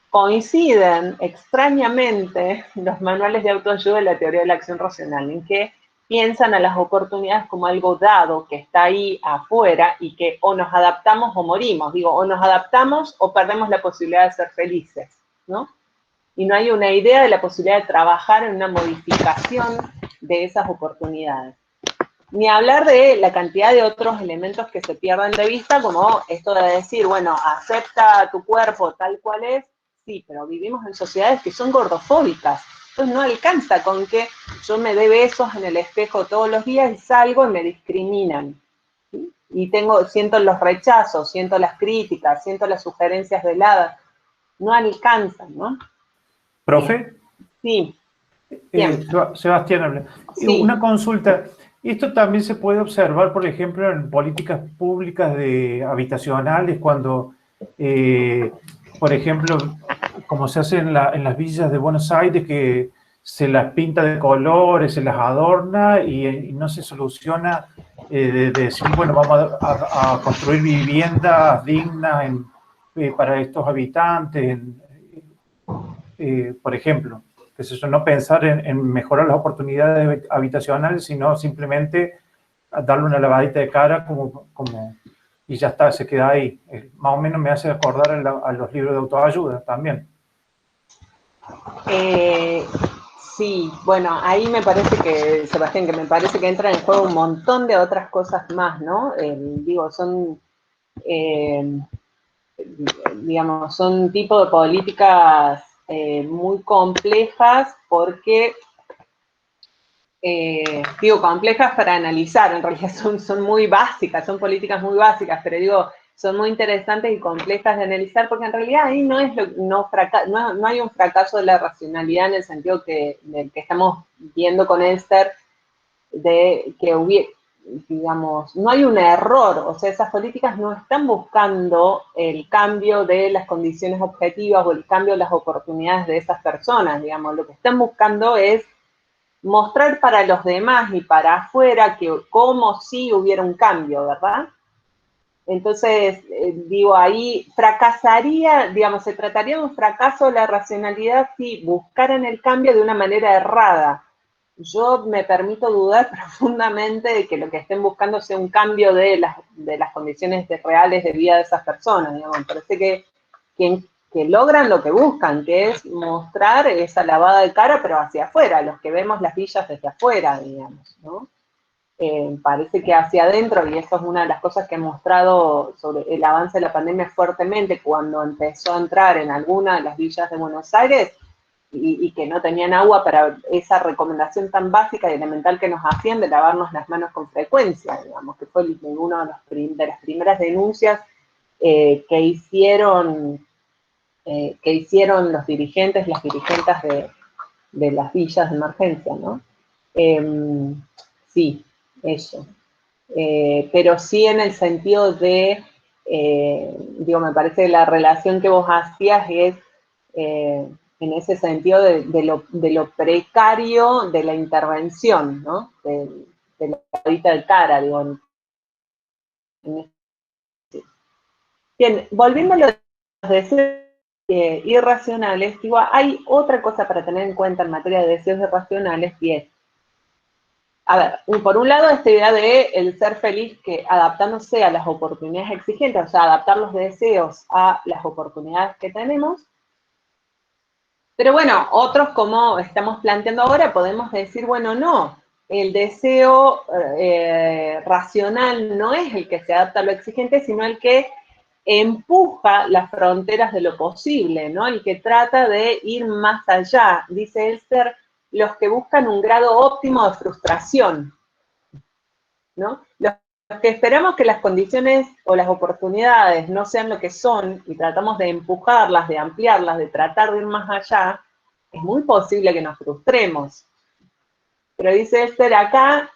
coinciden extrañamente los manuales de autoayuda y la teoría de la acción racional, en que piensan a las oportunidades como algo dado, que está ahí afuera y que o nos adaptamos o morimos. Digo, o nos adaptamos o perdemos la posibilidad de ser felices, ¿no? Y no hay una idea de la posibilidad de trabajar en una modificación de esas oportunidades. Ni hablar de la cantidad de otros elementos que se pierden de vista, como esto de decir, bueno, acepta tu cuerpo tal cual es, sí, pero vivimos en sociedades que son gordofóbicas. Entonces no alcanza con que yo me dé besos en el espejo todos los días y salgo y me discriminan, ¿sí? Y siento los rechazos, siento las críticas, siento las sugerencias veladas. No alcanzan, ¿no? ¿Profe? Sí. Bien. Sebastián habla. Sí. Una consulta. Esto también se puede observar, por ejemplo, en políticas públicas habitacionales, cuando, por ejemplo, como se hace en las villas de Buenos Aires, que se las pinta de colores, se las adorna y no se soluciona de decir, bueno, vamos a construir viviendas dignas para estos habitantes, por ejemplo. Que es eso, no pensar en mejorar las oportunidades habitacionales, sino simplemente darle una lavadita de cara y ya está, se queda ahí. Más o menos me hace acordar a los libros de autoayuda también. Sí, bueno, ahí me parece que, Sebastián, que me parece que entra en juego un montón de otras cosas más, ¿no? Digo, son, digamos, son tipo de políticas muy complejas porque, digo, complejas para analizar, en realidad son muy básicas, son políticas muy básicas, pero digo, son muy interesantes y complejas de analizar porque en realidad ahí no hay un fracaso de la racionalidad en el sentido del que estamos viendo con Esther, de que hubiera, digamos, no hay un error, o sea, esas políticas no están buscando el cambio de las condiciones objetivas o el cambio de las oportunidades de esas personas, digamos, lo que están buscando es mostrar para los demás y para afuera que como si hubiera un cambio, ¿verdad? Entonces, digo, ahí fracasaría, digamos, se trataría de un fracaso de la racionalidad si buscaran el cambio de una manera errada. Yo me permito dudar profundamente de que lo que estén buscando sea un cambio de las condiciones reales de vida de esas personas, digamos. Me parece que logran lo que buscan, que es mostrar esa lavada de cara, pero hacia afuera, los que vemos las villas desde afuera, digamos, ¿no? Parece que hacia adentro, y eso es una de las cosas que he mostrado sobre el avance de la pandemia fuertemente, cuando empezó a entrar en alguna de las villas de Buenos Aires, y que no tenían agua para esa recomendación tan básica y elemental que nos hacían de lavarnos las manos con frecuencia, digamos, que fue una de las primeras denuncias que hicieron los dirigentes, las dirigentes de las villas de emergencia, ¿no? Sí, eso. Pero sí en el sentido de, digo, me parece que la relación que vos hacías es en ese sentido de lo precario de la intervención, ¿no? De la lavadita de cara, digo. Bien, volviendo a los deseos irracionales, digo, hay otra cosa para tener en cuenta en materia de deseos irracionales, y es a ver, por un lado esta idea de el ser feliz que adaptándose a las oportunidades exigentes, o sea, adaptar los deseos a las oportunidades que tenemos. Pero bueno, otros como estamos planteando ahora, podemos decir, bueno, no, el deseo racional no es el que se adapta a lo exigente, sino el que empuja las fronteras de lo posible, ¿no? El que trata de ir más allá. Dice Elster, los que buscan un grado óptimo de frustración, ¿no? Los que esperamos que las condiciones o las oportunidades no sean lo que son y tratamos de empujarlas, de ampliarlas, de tratar de ir más allá, es muy posible que nos frustremos. Pero dice Elster, acá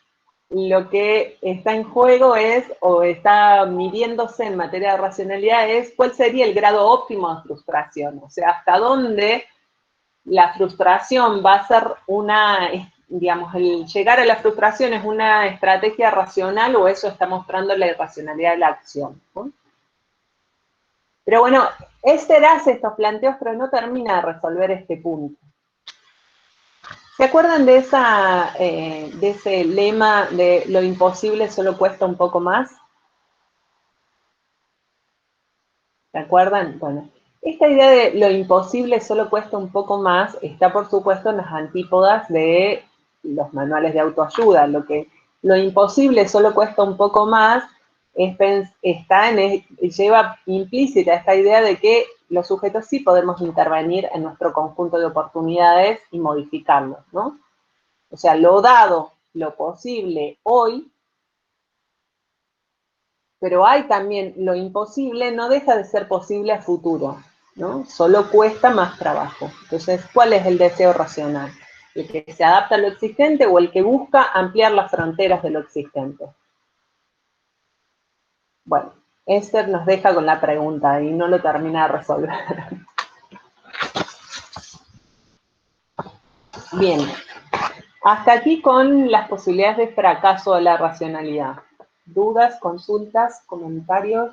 lo que está en juego es, o está midiéndose en materia de racionalidad, es cuál sería el grado óptimo de frustración. O sea, hasta dónde la frustración va a ser una, digamos, el llegar a la frustración es una estrategia racional o eso está mostrando la irracionalidad de la acción, ¿no? Pero bueno, Elster hace estos planteos, pero no termina de resolver este punto. ¿Se acuerdan de ese lema de lo imposible solo cuesta un poco más? ¿Se acuerdan? Bueno, esta idea de lo imposible solo cuesta un poco más está, por supuesto, en las antípodas de los manuales de autoayuda. Lo imposible solo cuesta un poco más lleva implícita esta idea de que los sujetos sí podemos intervenir en nuestro conjunto de oportunidades y modificarlos, ¿no? O sea, lo dado, lo posible hoy, pero hay también lo imposible, no deja de ser posible a futuro, ¿no? Solo cuesta más trabajo. Entonces, ¿cuál es el deseo racional? ¿El que se adapta a lo existente o el que busca ampliar las fronteras de lo existente? Bueno, Elster nos deja con la pregunta y no lo termina de resolver. Bien, hasta aquí con las posibilidades de fracaso de la racionalidad. ¿Dudas, consultas, comentarios?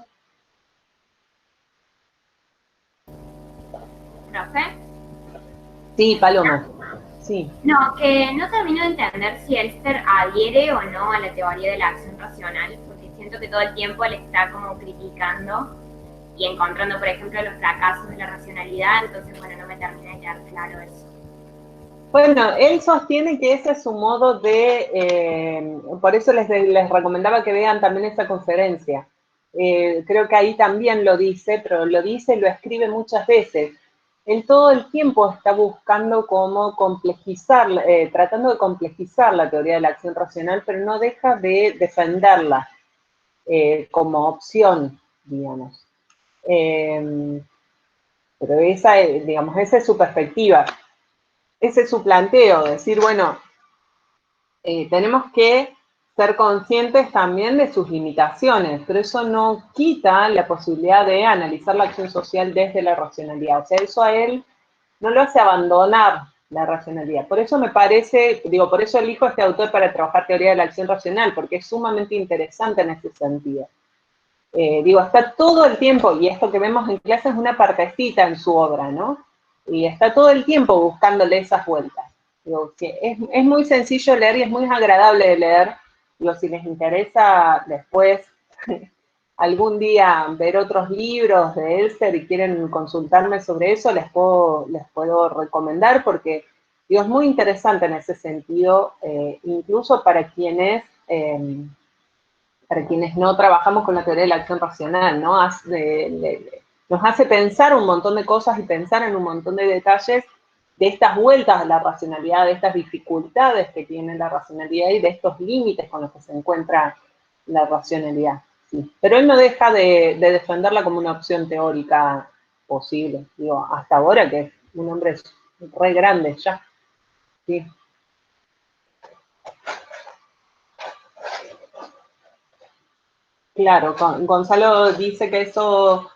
¿Profe? Sí, Paloma. Sí. No, que no termino de entender si Elster adhiere o no a la teoría de la acción racional, porque siento que todo el tiempo le está como criticando y encontrando, por ejemplo, los fracasos de la racionalidad, entonces, bueno, no me termina de quedar claro eso. Bueno, él sostiene que ese es su modo de, por eso les recomendaba que vean también esa conferencia. Creo que ahí también lo dice, pero lo dice y lo escribe muchas veces. Él todo el tiempo está buscando cómo complejizar, tratando de complejizar la teoría de la acción racional, pero no deja de defenderla como opción, digamos. Pero esa, digamos, esa es su perspectiva. Ese es su planteo, decir, bueno, tenemos que ser conscientes también de sus limitaciones, pero eso no quita la posibilidad de analizar la acción social desde la racionalidad. O sea, eso a él no lo hace abandonar la racionalidad. Por eso me parece, digo, por eso elijo a este autor para trabajar teoría de la acción racional, porque es sumamente interesante en ese sentido. Digo, está todo el tiempo, y esto que vemos en clase es una partecita en su obra, ¿no? Y está todo el tiempo buscándole esas vueltas. Digo, que es muy sencillo leer y es muy agradable de leer. Digo, si les interesa después algún día ver otros libros de Elster y quieren consultarme sobre eso, les puedo recomendar porque, digo, es muy interesante en ese sentido, incluso para quienes no trabajamos con la teoría de la acción racional, ¿no? Nos hace pensar un montón de cosas y pensar en un montón de detalles de estas vueltas a la racionalidad, de estas dificultades que tiene la racionalidad y de estos límites con los que se encuentra la racionalidad. Sí. Pero él no deja de defenderla como una opción teórica posible. Digo, hasta ahora que es un hombre re grande ya. Sí. Claro, Gonzalo dice que eso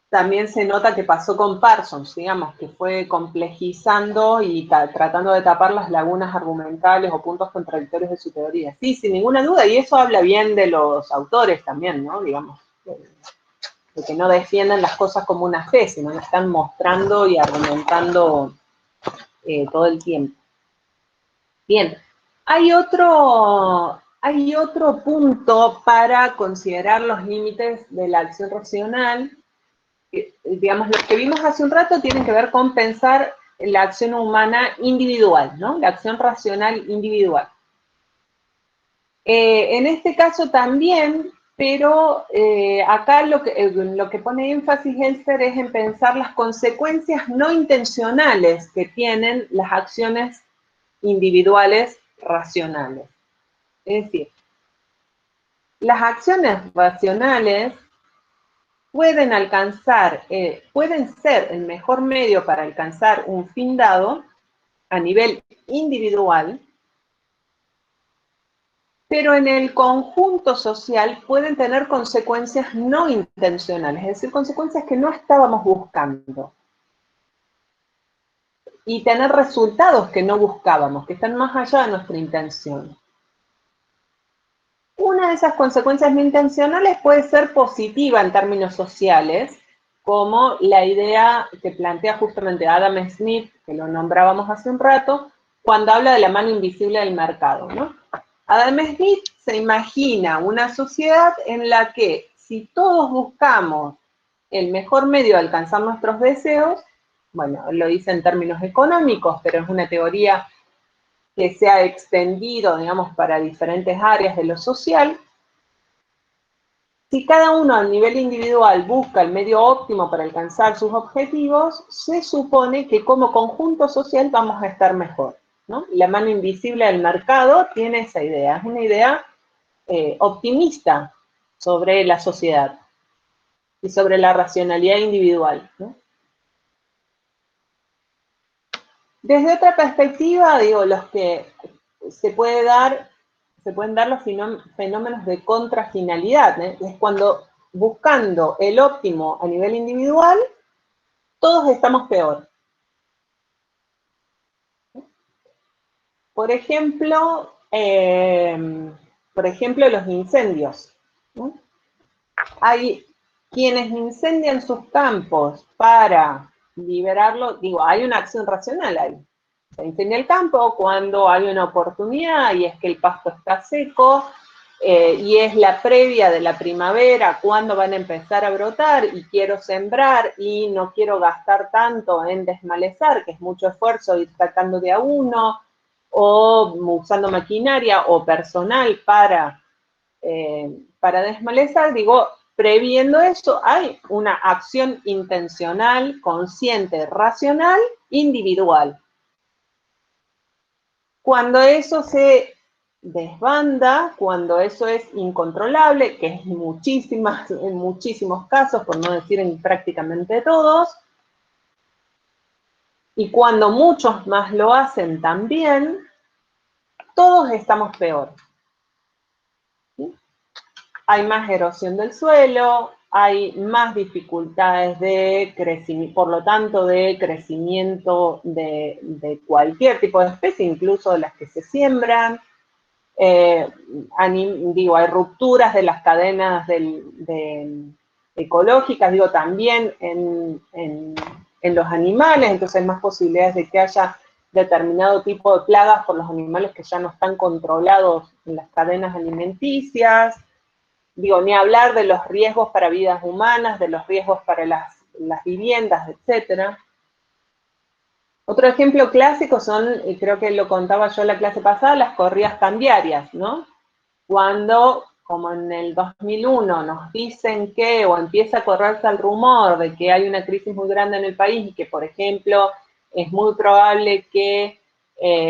también se nota que pasó con Parsons, digamos, que fue complejizando y tratando de tapar las lagunas argumentales o puntos contradictorios de su teoría. Sí, sin ninguna duda, y eso habla bien de los autores también, ¿no? Digamos, de que no defiendan las cosas como una fe, sino que están mostrando y argumentando todo el tiempo. Bien, Hay otro punto para considerar los límites de la acción racional. Digamos, lo que vimos hace un rato tiene que ver con pensar la acción humana individual, ¿no? La acción racional individual. En este caso también, pero acá lo que pone énfasis Elster es en pensar las consecuencias no intencionales que tienen las acciones individuales racionales. Es decir, las acciones racionales pueden ser el mejor medio para alcanzar un fin dado a nivel individual, pero en el conjunto social pueden tener consecuencias no intencionales, es decir, consecuencias que no estábamos buscando. Y tener resultados que no buscábamos, que están más allá de nuestra intención. Una de esas consecuencias no intencionales puede ser positiva en términos sociales, como la idea que plantea justamente Adam Smith, que lo nombrábamos hace un rato, cuando habla de la mano invisible del mercado, ¿no? Adam Smith se imagina una sociedad en la que si todos buscamos el mejor medio de alcanzar nuestros deseos, bueno, lo dice en términos económicos, pero es una teoría que se ha extendido, digamos, para diferentes áreas de lo social. Si cada uno a nivel individual busca el medio óptimo para alcanzar sus objetivos, se supone que como conjunto social vamos a estar mejor, ¿no? La mano invisible del mercado tiene esa idea, es una idea optimista sobre la sociedad y sobre la racionalidad individual, ¿no? Desde otra perspectiva, digo, los que se pueden dar los fenómenos de contrafinalidad, ¿eh? Es cuando buscando el óptimo a nivel individual, todos estamos peor. Por ejemplo, los incendios, ¿no? Hay quienes incendian sus campos para liberarlo, digo, hay una acción racional ahí. Se incendia el campo cuando hay una oportunidad y es que el pasto está seco y es la previa de la primavera cuando van a empezar a brotar y quiero sembrar y no quiero gastar tanto en desmalezar, que es mucho esfuerzo ir sacando de a uno, o usando maquinaria o personal para desmalezar, digo, previendo eso, hay una acción intencional, consciente, racional, individual. Cuando eso se desbanda, cuando eso es incontrolable, que es en muchísimos casos, por no decir en prácticamente todos, y cuando muchos más lo hacen también, todos estamos peor. ¿Sí? Hay más erosión del suelo, hay más dificultades de crecimiento, por lo tanto, de crecimiento de cualquier tipo de especie, incluso de las que se siembran. Hay rupturas de las cadenas ecológicas, también en los animales, entonces hay más posibilidades de que haya determinado tipo de plagas por los animales que ya no están controlados en las cadenas alimenticias. Ni hablar de los riesgos para vidas humanas, de los riesgos para las viviendas, etcétera. Otro ejemplo clásico son, y creo que lo contaba yo en la clase pasada, las corridas cambiarias, ¿no? Cuando, como en el 2001, nos dicen que, o empieza a correrse el rumor de que hay una crisis muy grande en el país y que, por ejemplo, es muy probable que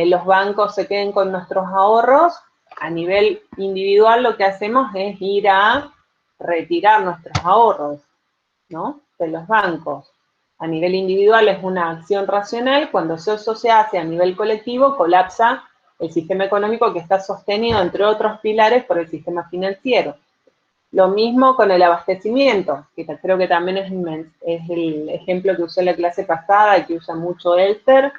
los bancos se queden con nuestros ahorros, a nivel individual lo que hacemos es ir a retirar nuestros ahorros, ¿no? De los bancos. A nivel individual es una acción racional, cuando eso se hace a nivel colectivo colapsa el sistema económico que está sostenido, entre otros pilares, por el sistema financiero. Lo mismo con el abastecimiento, que creo que también es el ejemplo que usé en la clase pasada y que usa mucho Elster,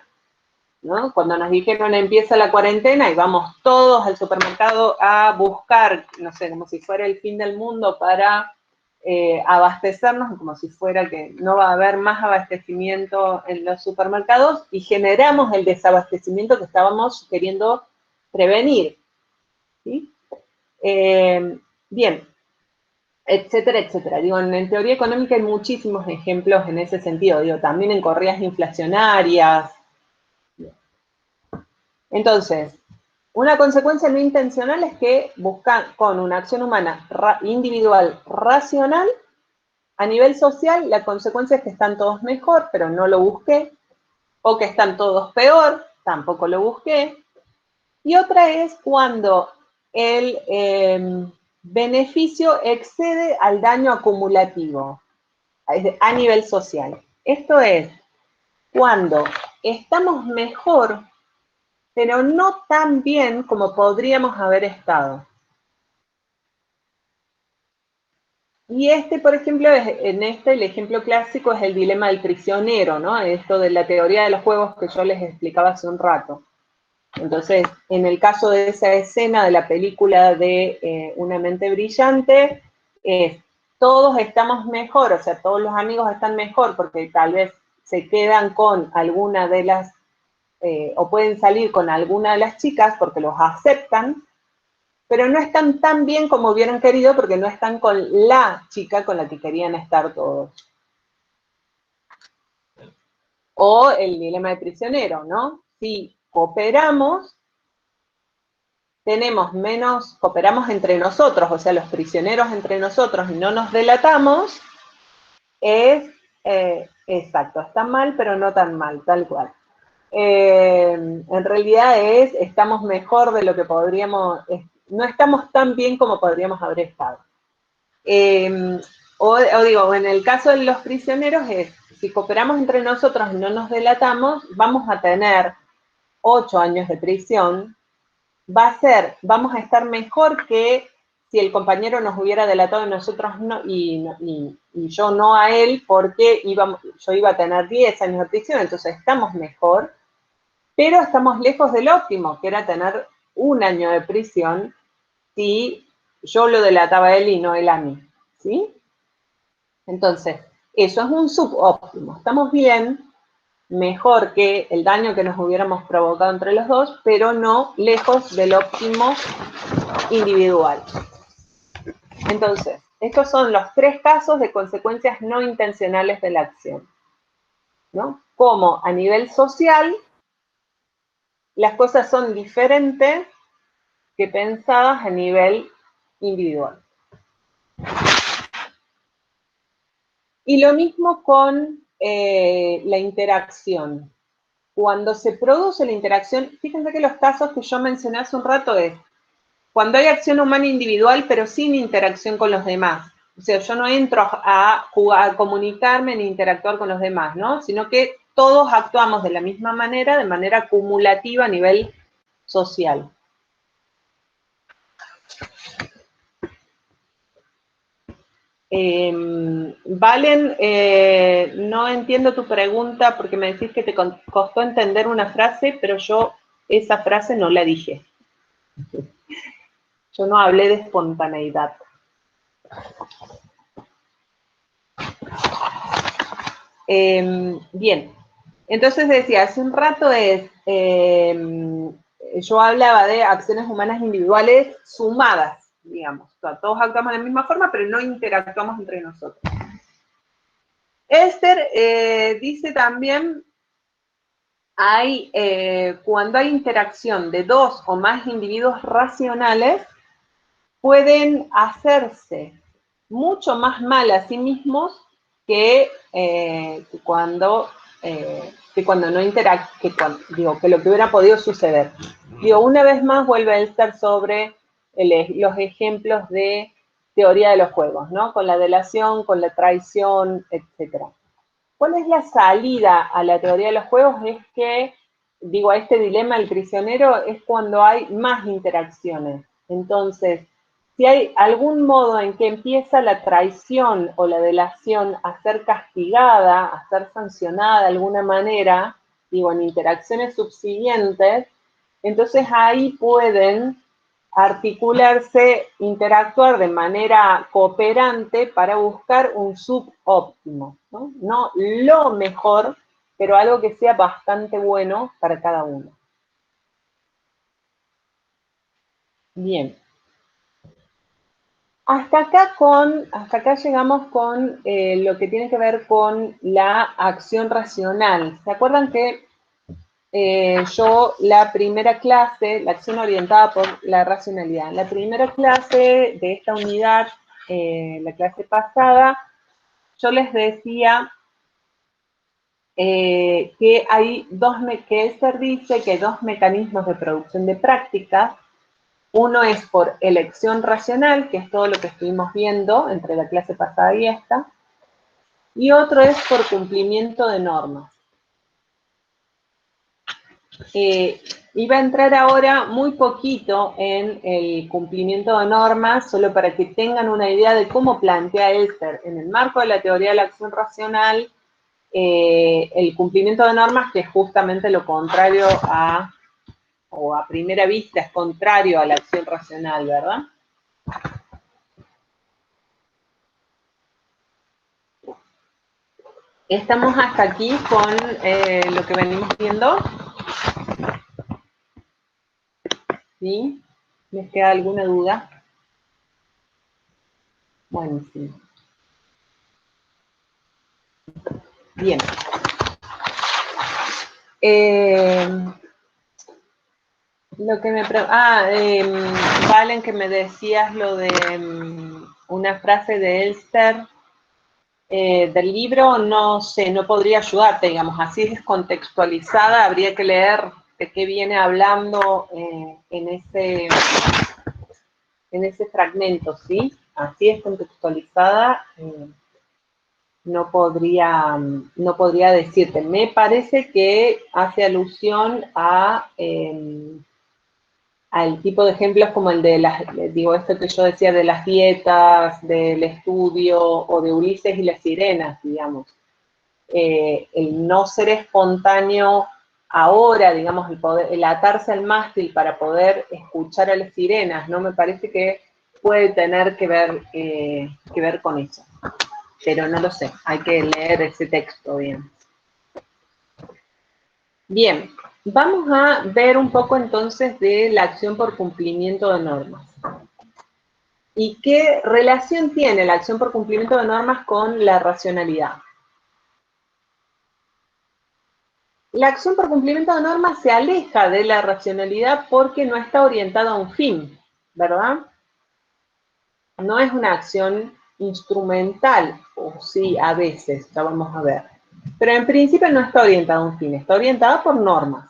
¿no? Cuando nos dijeron empieza la cuarentena y vamos todos al supermercado a buscar, no sé, como si fuera el fin del mundo para abastecernos, como si fuera que no va a haber más abastecimiento en los supermercados, y generamos el desabastecimiento que estábamos queriendo prevenir, ¿sí? Bien, etcétera, etcétera. Digo, en teoría económica hay muchísimos ejemplos en ese sentido, digo, también en corridas inflacionarias. Entonces, una consecuencia no intencional es que buscan con una acción humana individual racional, a nivel social, la consecuencia es que están todos mejor, pero no lo busqué, o que están todos peor, tampoco lo busqué. Y otra es cuando el beneficio excede al daño acumulativo a nivel social. Esto es cuando estamos mejor, pero no tan bien como podríamos haber estado. Y por ejemplo, el ejemplo clásico es el dilema del prisionero, ¿no? Esto de la teoría de los juegos que yo les explicaba hace un rato. Entonces, en el caso de esa escena de la película de Una mente brillante, todos estamos mejor, o sea, todos los amigos están mejor porque tal vez se quedan con alguna de las, o pueden salir con alguna de las chicas porque los aceptan, pero no están tan bien como hubieran querido porque no están con la chica con la que querían estar todos. O el dilema del prisionero, ¿no? Si cooperamos, cooperamos entre nosotros, o sea, los prisioneros entre nosotros y no nos delatamos, exacto, está mal, pero no tan mal, tal cual. En realidad estamos mejor de lo que podríamos, no estamos tan bien como podríamos haber estado. O digo, en el caso de los prisioneros si cooperamos entre nosotros y no nos delatamos, vamos a tener 8 años de prisión, vamos a estar mejor que si el compañero nos hubiera delatado y nosotros no, y yo no a él, porque yo iba a tener 10 años de prisión, entonces estamos mejor, pero estamos lejos del óptimo, que era tener 1 año de prisión si yo lo delataba a él y no él a mí, ¿sí? Entonces, eso es un subóptimo. Estamos bien, mejor que el daño que nos hubiéramos provocado entre los dos, pero no lejos del óptimo individual. Entonces, estos son los 3 casos de consecuencias no intencionales de la acción, ¿no? Como a nivel social, las cosas son diferentes que pensadas a nivel individual. Y lo mismo con la interacción. Cuando se produce la interacción, fíjense que los casos que yo mencioné hace un rato es cuando hay acción humana individual, pero sin interacción con los demás. O sea, yo no entro a jugar, a comunicarme ni interactuar con los demás, ¿no? Sino que todos actuamos de la misma manera, de manera acumulativa a nivel social. Valen, no entiendo tu pregunta porque me decís que te costó entender una frase, pero yo esa frase no la dije. Yo no hablé de espontaneidad. Bien, entonces decía, hace un rato yo hablaba de acciones humanas individuales sumadas, digamos. O sea, todos actuamos de la misma forma, pero no interactuamos entre nosotros. Esther dice también, cuando hay interacción de 2 o más individuos racionales, pueden hacerse mucho más mal a sí mismos que cuando no interactúan, que lo que hubiera podido suceder. Digo, una vez más vuelve a estar sobre los ejemplos de teoría de los juegos, ¿no? Con la delación, con la traición, etc. ¿Cuál es la salida a la teoría de los juegos? Es que, a este dilema del prisionero es cuando hay más interacciones. Entonces, si hay algún modo en que empieza la traición o la delación a ser castigada, a ser sancionada de alguna manera, en interacciones subsiguientes, entonces ahí pueden articularse, interactuar de manera cooperante para buscar un subóptimo, ¿no? No lo mejor, pero algo que sea bastante bueno para cada uno. Bien. Hasta acá llegamos con lo que tiene que ver con la acción racional. ¿Se acuerdan que yo la primera clase, la acción orientada por la racionalidad, la primera clase de esta unidad, la clase pasada, yo les decía que hay que Esser dice que hay dos mecanismos de producción de prácticas. Uno es por elección racional, que es todo lo que estuvimos viendo entre la clase pasada y esta, y otro es por cumplimiento de normas. Iba a entrar ahora muy poquito en el cumplimiento de normas, solo para que tengan una idea de cómo plantea Esser en el marco de la teoría de la acción racional el cumplimiento de normas, que es justamente lo contrario o a primera vista es contrario a la acción racional, ¿verdad? ¿Estamos hasta aquí con lo que venimos viendo? ¿Sí? ¿Les queda alguna duda? Buenísimo. Bien. Lo que Valen, que me decías lo de una frase de Elster del libro, no sé, no podría ayudarte, digamos, así descontextualizada, habría que leer de qué viene hablando en ese fragmento, ¿sí? Así descontextualizada, no podría decirte. Me parece que hace alusión al tipo de ejemplos como el de esto que yo decía de las dietas, del estudio, o de Ulises y las sirenas, digamos. El no ser espontáneo ahora, digamos, el atarse al mástil para poder escuchar a las sirenas, ¿no? Me parece que puede tener que ver con eso. Pero no lo sé, hay que leer ese texto bien. Bien, vamos a ver un poco entonces de la acción por cumplimiento de normas. ¿Y qué relación tiene la acción por cumplimiento de normas con la racionalidad? La acción por cumplimiento de normas se aleja de la racionalidad porque no está orientada a un fin, ¿verdad? No es una acción instrumental, o sí, a veces, ya vamos a ver. Pero en principio no está orientada a un fin, está orientada por normas.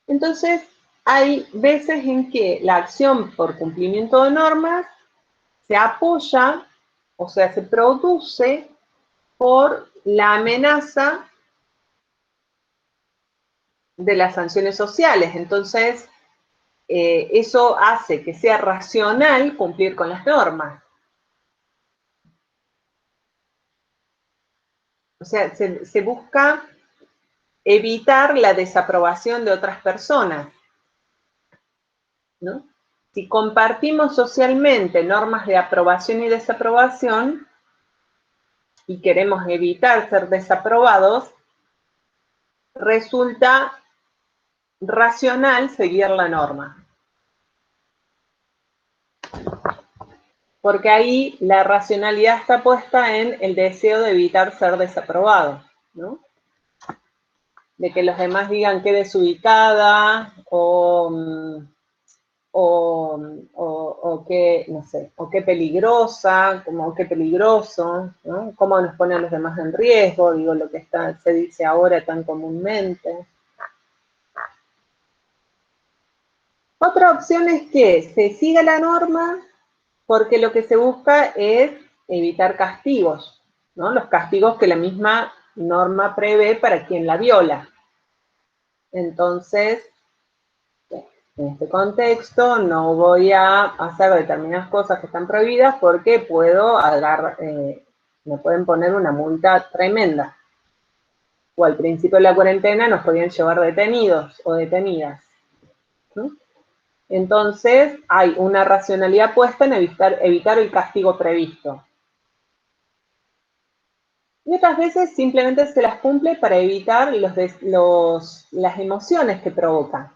Entonces, hay veces en que la acción por cumplimiento de normas se apoya, o sea, se produce por la amenaza de las sanciones sociales. Entonces, eso hace que sea racional cumplir con las normas. O sea, se busca evitar la desaprobación de otras personas, ¿no? Si compartimos socialmente normas de aprobación y desaprobación y queremos evitar ser desaprobados, resulta racional seguir la norma. Porque ahí la racionalidad está puesta en el deseo de evitar ser desaprobado, ¿no? De que los demás digan que desubicada o que, no sé, o qué peligrosa, como qué peligroso, ¿no? Cómo nos pone a los demás en riesgo, digo, lo que se dice ahora tan comúnmente. Otra opción es que se siga la norma porque lo que se busca es evitar castigos, ¿no? Los castigos que la misma norma prevé para quien la viola. Entonces, en este contexto no voy a hacer determinadas cosas que están prohibidas porque me pueden poner una multa tremenda. O al principio de la cuarentena nos podían llevar detenidos o detenidas, ¿no? Entonces, hay una racionalidad puesta en evitar el castigo previsto. Y otras veces simplemente se las cumple para evitar las emociones que provocan.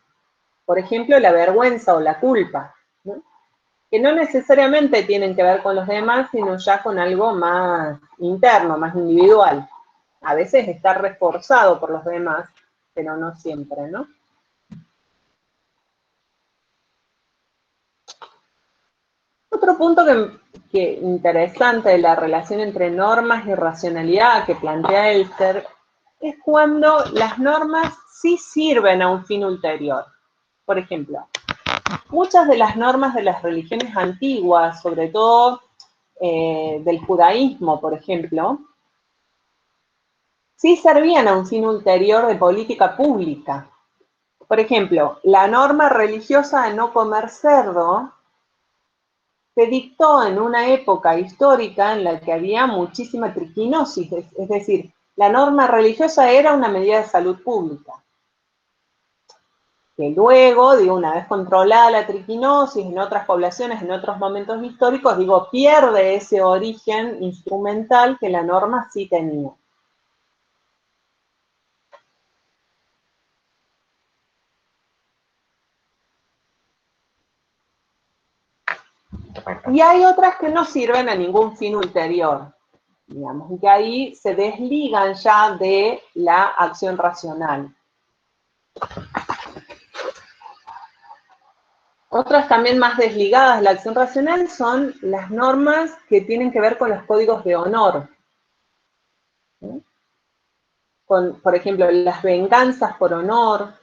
Por ejemplo, la vergüenza o la culpa, ¿no? Que no necesariamente tienen que ver con los demás, sino ya con algo más interno, más individual. A veces está reforzado por los demás, pero no siempre, ¿no? Otro punto que interesante de la relación entre normas y racionalidad que plantea Elster es cuando las normas sí sirven a un fin ulterior. Por ejemplo, muchas de las normas de las religiones antiguas, sobre todo del judaísmo, por ejemplo, sí servían a un fin ulterior de política pública. Por ejemplo, la norma religiosa de no comer cerdo se dictó en una época histórica en la que había muchísima triquinosis, es decir, la norma religiosa era una medida de salud pública. Que luego, digo, una vez controlada la triquinosis en otras poblaciones, en otros momentos históricos, digo, pierde ese origen instrumental que la norma sí tenía. Y hay otras que no sirven a ningún fin ulterior, digamos, y que ahí se desligan ya de la acción racional. Otras también más desligadas de la acción racional son las normas que tienen que ver con los códigos de honor. ¿Sí? Por ejemplo, las venganzas por honor.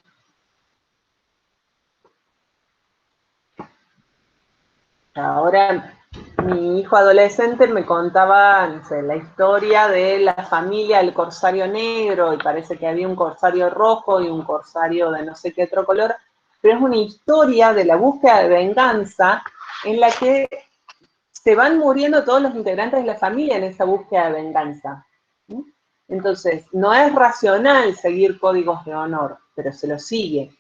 Ahora, mi hijo adolescente me contaba, no sé, la historia de la familia del corsario negro, y parece que había un corsario rojo y un corsario de no sé qué otro color, pero es una historia de la búsqueda de venganza en la que se van muriendo todos los integrantes de la familia en esa búsqueda de venganza. ¿Sí? Entonces, no es racional seguir códigos de honor, pero se los sigue.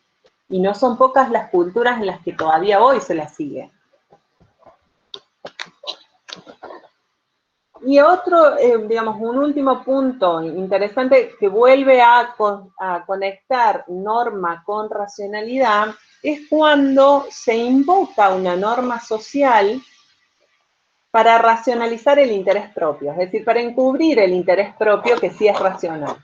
Y no son pocas las culturas en las que todavía hoy se las sigue. Y otro, digamos, un último punto interesante que vuelve a conectar norma con racionalidad es cuando se invoca una norma social para racionalizar el interés propio, es decir, para encubrir el interés propio que sí es racional.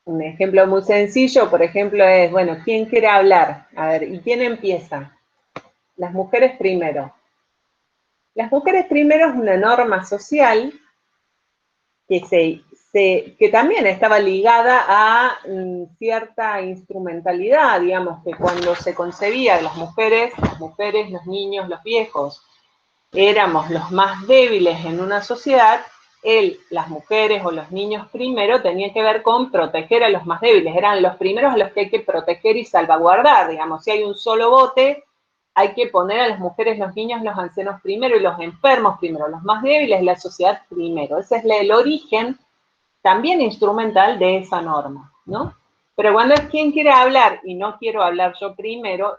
Un ejemplo muy sencillo, por ejemplo, es, bueno, ¿quién quiere hablar? A ver, ¿y quién empieza? Las mujeres primero. Las mujeres primero es una norma social que también estaba ligada a cierta instrumentalidad, digamos, que cuando se concebía de las mujeres, los niños, los viejos, éramos los más débiles en una sociedad, las mujeres o los niños primero tenían que ver con proteger a los más débiles, eran los primeros a los que hay que proteger y salvaguardar, digamos, si hay un solo bote, hay que poner a las mujeres, los niños, los ancianos primero y los enfermos primero, los más débiles de la sociedad primero. Ese es el origen también instrumental de esa norma, ¿no? Pero cuando es quien quiere hablar y no quiero hablar yo primero,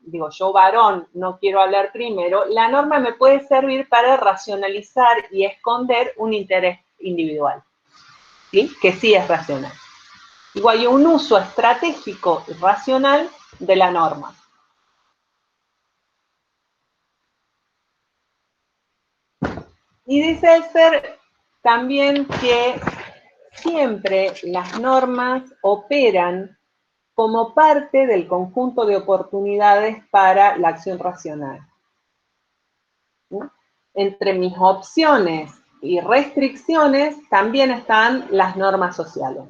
digo yo varón, no quiero hablar primero, la norma me puede servir para racionalizar y esconder un interés individual, ¿sí? Que sí es racional. Igual hay un uso estratégico y racional de la norma. Y dice Elster también que siempre las normas operan como parte del conjunto de oportunidades para la acción racional. ¿Sí? Entre mis opciones y restricciones también están las normas sociales.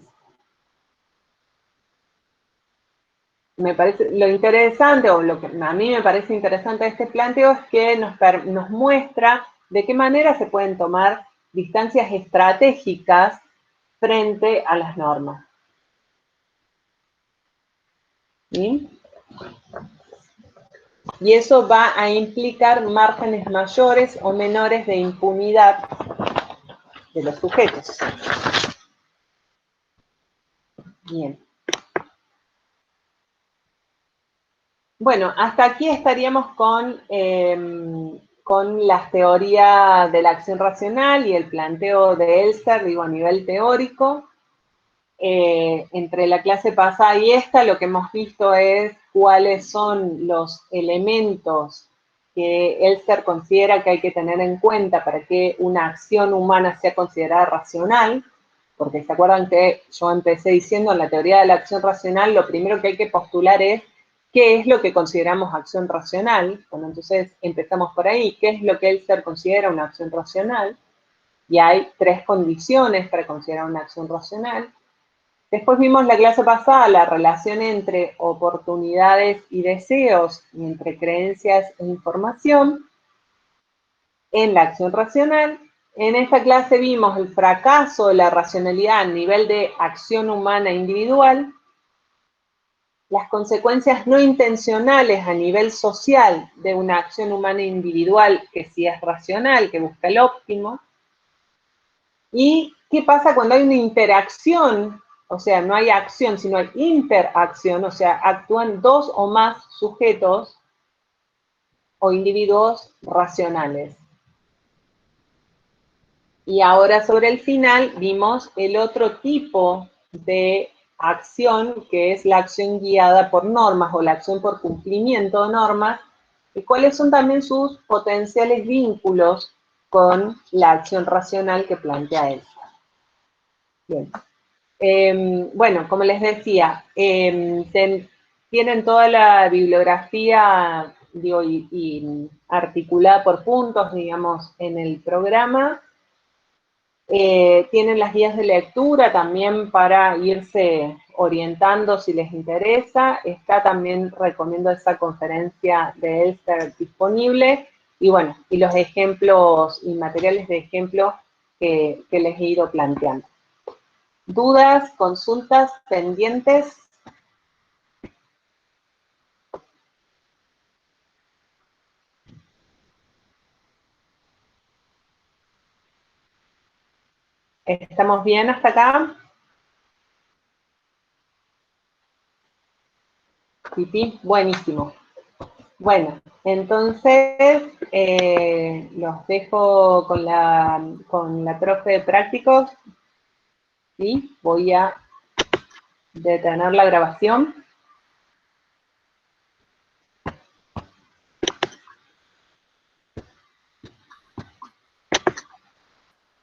Me parece, lo interesante, o lo que a mí me parece interesante de este planteo es que nos muestra de qué manera se pueden tomar distancias estratégicas frente a las normas. ¿Sí? Y eso va a implicar márgenes mayores o menores de impunidad de los sujetos. Bien. Bueno, hasta aquí estaríamos con las teorías de la acción racional y el planteo de Elster, digo, a nivel teórico. entre la clase pasada y esta, lo que hemos visto es cuáles son los elementos que Elster considera que hay que tener en cuenta para que una acción humana sea considerada racional, porque se acuerdan que yo empecé diciendo en la teoría de la acción racional, lo primero que hay que postular es qué es lo que consideramos acción racional. Bueno, entonces empezamos por ahí, ¿qué es lo que Elster considera una acción racional? Y hay 3 condiciones para considerar una acción racional. Después vimos la clase pasada la relación entre oportunidades y deseos y entre creencias e información en la acción racional. En esta clase vimos el fracaso de la racionalidad a nivel de acción humana individual, las consecuencias no intencionales a nivel social de una acción humana individual que sí es racional, que busca el óptimo, y qué pasa cuando hay una interacción. O sea, no hay acción, sino hay interacción, o sea, actúan 2 o más sujetos o individuos racionales. Y ahora sobre el final vimos el otro tipo de acción, que es la acción guiada por normas o la acción por cumplimiento de normas, y cuáles son también sus potenciales vínculos con la acción racional que plantea esta. Bien. Bueno, como les decía, tienen toda la bibliografía, digo, y articulada por puntos, digamos, en el programa. Tienen las guías de lectura también para irse orientando si les interesa. Está también, recomiendo esa conferencia de Elster disponible. Y bueno, y los ejemplos y materiales de ejemplo que les he ido planteando. ¿Dudas, consultas, pendientes? ¿Estamos bien hasta acá? Pipí, buenísimo. Bueno, entonces los dejo con la profe de prácticos. ¿Sí? Voy a detener la grabación.